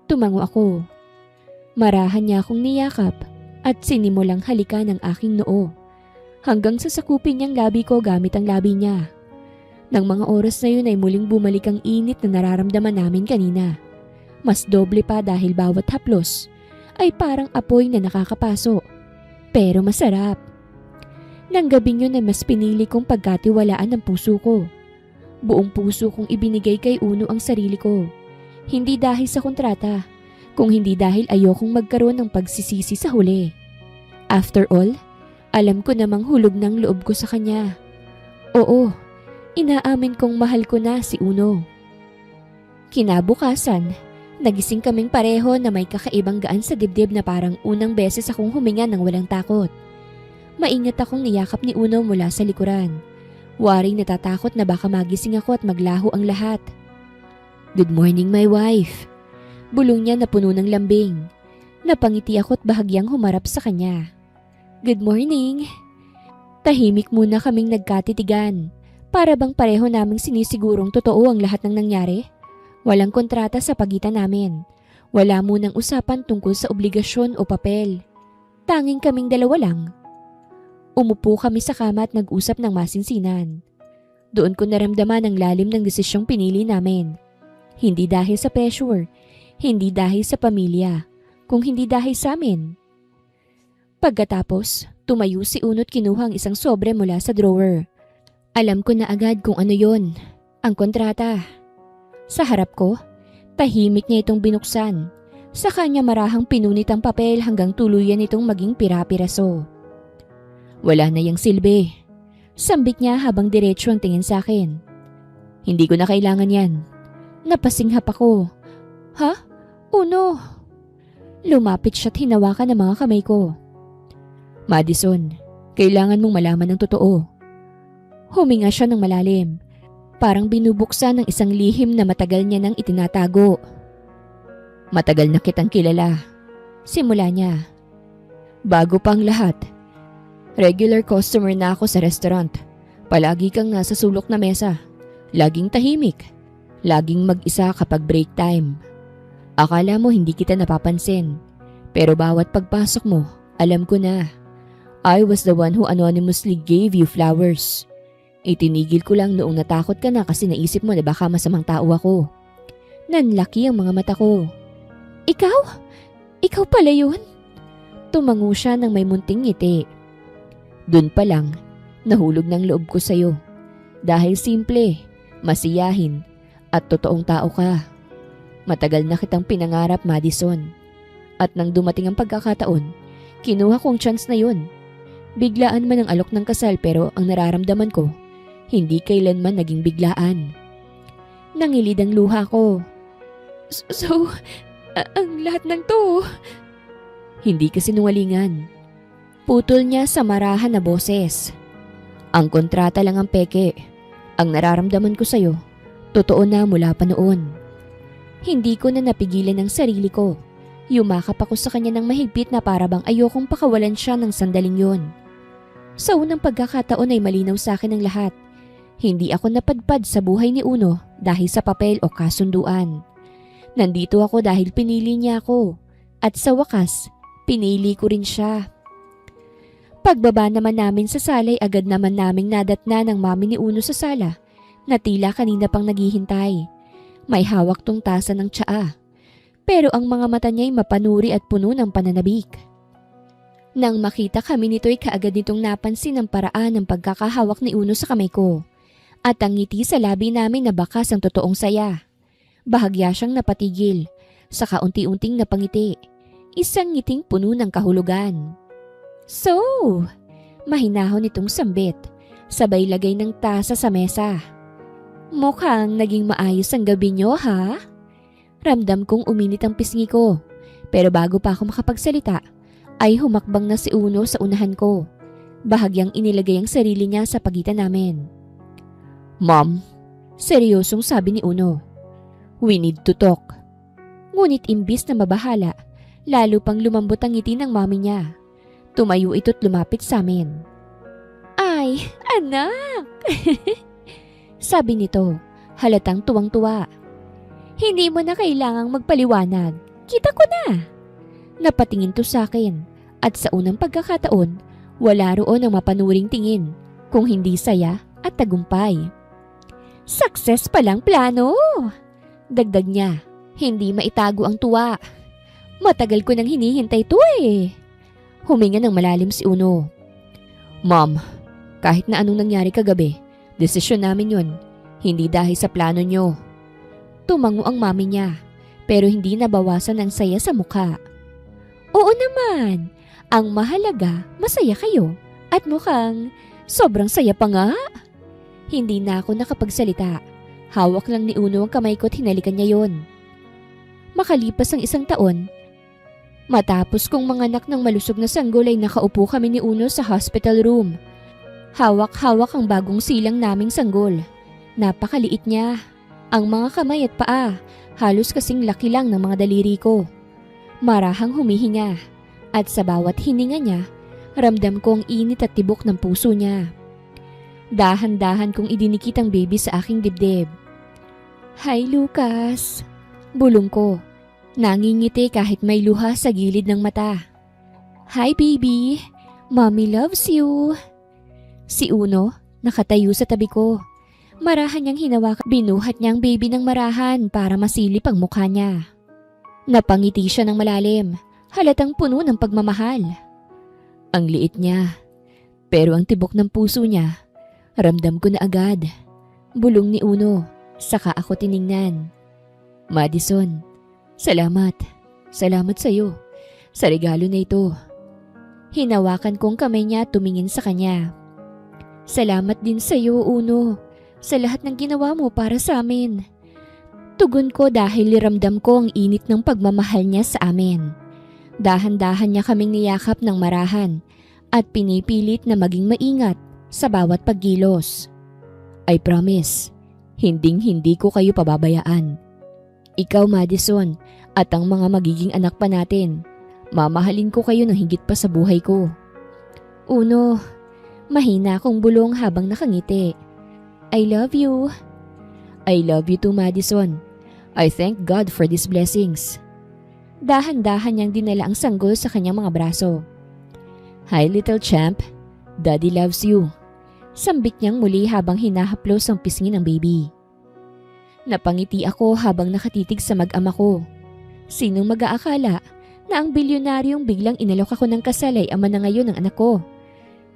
Tumango ako. Marahan niya akong niyakap at sinimulang halikan ang aking noo. Hanggang sa sakupin niyang labi ko gamit ang labi niya. Nang mga oras na yun ay muling bumalik ang init na nararamdaman namin kanina. Mas doble pa dahil bawat haplos ay parang apoy na nakakapaso. Pero masarap. Nang gabing yun ay mas pinili kong pagkatiwalaan ng puso ko. Buong puso kong ibinigay kay Uno ang sarili ko. Hindi dahil sa kontrata, kung hindi dahil ayokong magkaroon ng pagsisisi sa huli. After all, alam ko namang hulog ng loob ko sa kanya. Oo, inaamin kong mahal ko na si Uno. Kinabukasan, nagising kaming pareho na may kakaibang gaan sa dibdib na parang unang beses akong huminga ng walang takot. Maingat akong niyakap ni Uno mula sa likuran. Waring natatakot na baka magising ako at maglaho ang lahat. Good morning, my wife. Bulong niya na puno ng lambing. Napangiti ako at bahagyang humarap sa kanya. Good morning. Tahimik muna kaming nagkatitigan. Para bang pareho naming sinisigurong totoo ang lahat ng nangyari. Walang kontrata sa pagitan namin. Wala munang usapan tungkol sa obligasyon o papel. Tanging kaming dalawa lang. Umupo kami sa kama at nag-usap ng masinsinan. Doon ko naramdaman ang lalim ng desisyong pinili namin. Hindi dahil sa pressure, Hindi dahil sa pamilya, kung hindi dahil sa amin. Pagkatapos, tumayo si Uno at kinuha ang isang sobre mula sa drawer. Alam ko na agad kung ano yon, ang kontrata. Sa harap ko, tahimik niya itong binuksan. Sa kanya marahang pinunit ang papel hanggang tuluyan itong maging pira-piraso. Wala na yang silbi. Sambit niya habang diretso ang tingin sa akin. Hindi ko na kailangan yan. Napasinghap ako. Ha? Uno? Lumapit siya at hinawakan ang mga kamay ko. Madison, kailangan mong malaman ng totoo. Huminga siya ng malalim. Parang binubuksan ng isang lihim na matagal niya nang itinatago. Matagal na kitang kilala. Simula niya. Bago pa ang lahat. Regular customer na ako sa restaurant. Palagi kang nasa sulok na mesa. Laging tahimik. Laging mag-isa kapag break time. Akala mo hindi kita napapansin. Pero bawat pagpasok mo, alam ko na. I was the one who anonymously gave you flowers. Itinigil ko lang noong natakot ka na kasi naisip mo na baka masamang tao ako. Nanlaki ang mga mata ko. Ikaw? Ikaw pala yun? Tumango siya ng may munting ngiti. Doon pa lang, nahulog ng loob ko sa'yo. Dahil simple, masiyahin, at totoong tao ka. Matagal na kitang pinangarap, Madison. At nang dumating ang pagkakataon, kinuha ko ang chance na yun. Biglaan man ang alok ng kasal pero ang nararamdaman ko, hindi kailanman naging biglaan. Nangilid ang luha ko. So, ang lahat ng to? Hindi kasi sinungalingan. Putol niya sa marahan na boses. Ang kontrata lang ang peke. Ang nararamdaman ko sa'yo, totoo na mula pa noon. Hindi ko na napigilan ang sarili ko. Yumakap ako sa kanya ng mahigpit na para bang ayokong pakawalan siya ng sandaling yon. Sa unang pagkakataon ay malinaw sa akin ang lahat. Hindi ako napadpad sa buhay ni Uno dahil sa papel o kasunduan. Nandito ako dahil pinili niya ako. At sa wakas, pinili ko rin siya. Pagbaba naman namin sa sala ay agad naman naming nadatna ng mami ni Uno sa sala na tila kanina pang naghihintay. May hawak tong tasa ng tsaa. Pero ang mga mata niya ay mapanuri at puno ng pananabik. Nang makita kami nito ay kaagad nitong napansin ang paraan ng pagkakahawak ni Uno sa kamay ko. At ang ngiti sa labi namin na bakas ang totoong saya. Bahagya siyang napatigil, saka unti-unting napangiti. Isang ngiting puno ng kahulugan. So, mahinahon itong sambit, sabay lagay ng tasa sa mesa. Mukhang naging maayos ang gabi niyo, ha? Ramdam kong uminit ang pisngi ko, pero bago pa ako makapagsalita, ay humakbang na si Uno sa unahan ko. Bahagyang inilagay ang sarili niya sa pagitan namin. Mom, seryosong sabi ni Uno. We need to talk. Ngunit imbis na mabahala, lalo pang lumambot ang ngiti ng mami niya. Tumayo ito't lumapit sa amin. Ay, anak! Sabi nito, halatang tuwang-tuwa. Hindi mo na kailangang magpaliwanag. Kita ko na. Napatingin to sa akin at sa unang pagkakataon, wala roon ang mapanuring tingin kung hindi saya at tagumpay. Success palang plano! Dagdag niya, hindi maitago ang tuwa. Matagal ko nang hinihintay to eh. Huminga ng malalim si Uno. Mom, kahit na anong nangyari kagabi, desisyon namin yun. Hindi dahil sa plano nyo. Tumango ang mami niya, pero hindi nabawasan ang saya sa mukha. Oo naman, ang mahalaga, masaya kayo. At mukhang sobrang saya pa nga. Hindi na ako nakapagsalita. Hawak lang ni Uno ang kamay ko at hinalikan niya yon. Makalipas ang 1 taon, matapos kong manganak ng malusog na sanggol ay nakaupo kami ni Uno sa hospital room. Hawak-hawak ang bagong silang naming sanggol. Napakaliit niya. Ang mga kamay at paa, halos kasing laki lang ng mga daliri ko. Marahang humihinga. At sa bawat hininga niya, ramdam ko ang init at tibok ng puso niya. Dahan-dahan kong idinikit ang baby sa aking dibdib. Hi Lucas! Bulong ko. Nangingiti kahit may luha sa gilid ng mata. Hi baby! Mommy loves you! Si Uno, nakatayo sa tabi ko. Marahan niyang hinawakan, binuhat niya ang baby ng marahan para masilip ang mukha niya. Napangiti siya ng malalim, halatang puno ng pagmamahal. Ang liit niya, pero ang tibok ng puso niya, ramdam ko na agad. Bulong ni Uno, saka ako tiningnan. Madison, salamat. Salamat sa'yo sa regalo na ito. Hinawakan kong kamay niya at tumingin sa kanya. Salamat din sa'yo, Uno, sa lahat ng ginawa mo para sa amin. Tugon ko dahil liramdam ko ang init ng pagmamahal niya sa amin. Dahan-dahan niya kaming niyakap ng marahan at pinipilit na maging maingat sa bawat paggilos. I promise, hinding-hindi ko kayo pababayaan. Ikaw, Madison, at ang mga magiging anak pa natin, mamahalin ko kayo ng higit pa sa buhay ko. Uno, mahina akong bulong habang nakangiti. I love you. I love you too, Madison. I thank God for these blessings. Dahan-dahan niyang dinala ang sanggol sa kanyang mga braso. Hi, little champ. Daddy loves you. Sambit niyang muli habang hinahaplos ang pisngi ng baby. Napangiti ako habang nakatitig sa mag-ama ko. Sinong mag-aakala na ang bilyonaryong biglang inalok ako ng kasal ay ama na ngayon ng anak ko?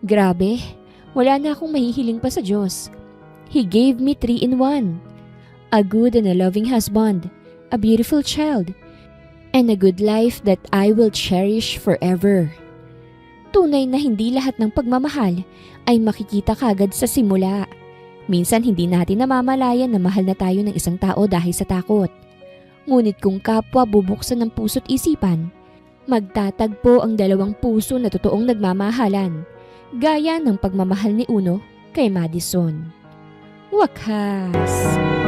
Grabe, wala na akong mahihiling pa sa Diyos. He gave me 3 in 1. A good and a loving husband, a beautiful child, and a good life that I will cherish forever. Tunay na hindi lahat ng pagmamahal ay makikita kagad sa simula. Minsan hindi natin namamalayan na mahal na tayo ng isang tao dahil sa takot. Ngunit kung kapwa bubuksan ng puso't isipan, magtatagpo ang dalawang puso na totoong nagmamahalan, gaya ng pagmamahal ni Uno kay Madison. Wakas!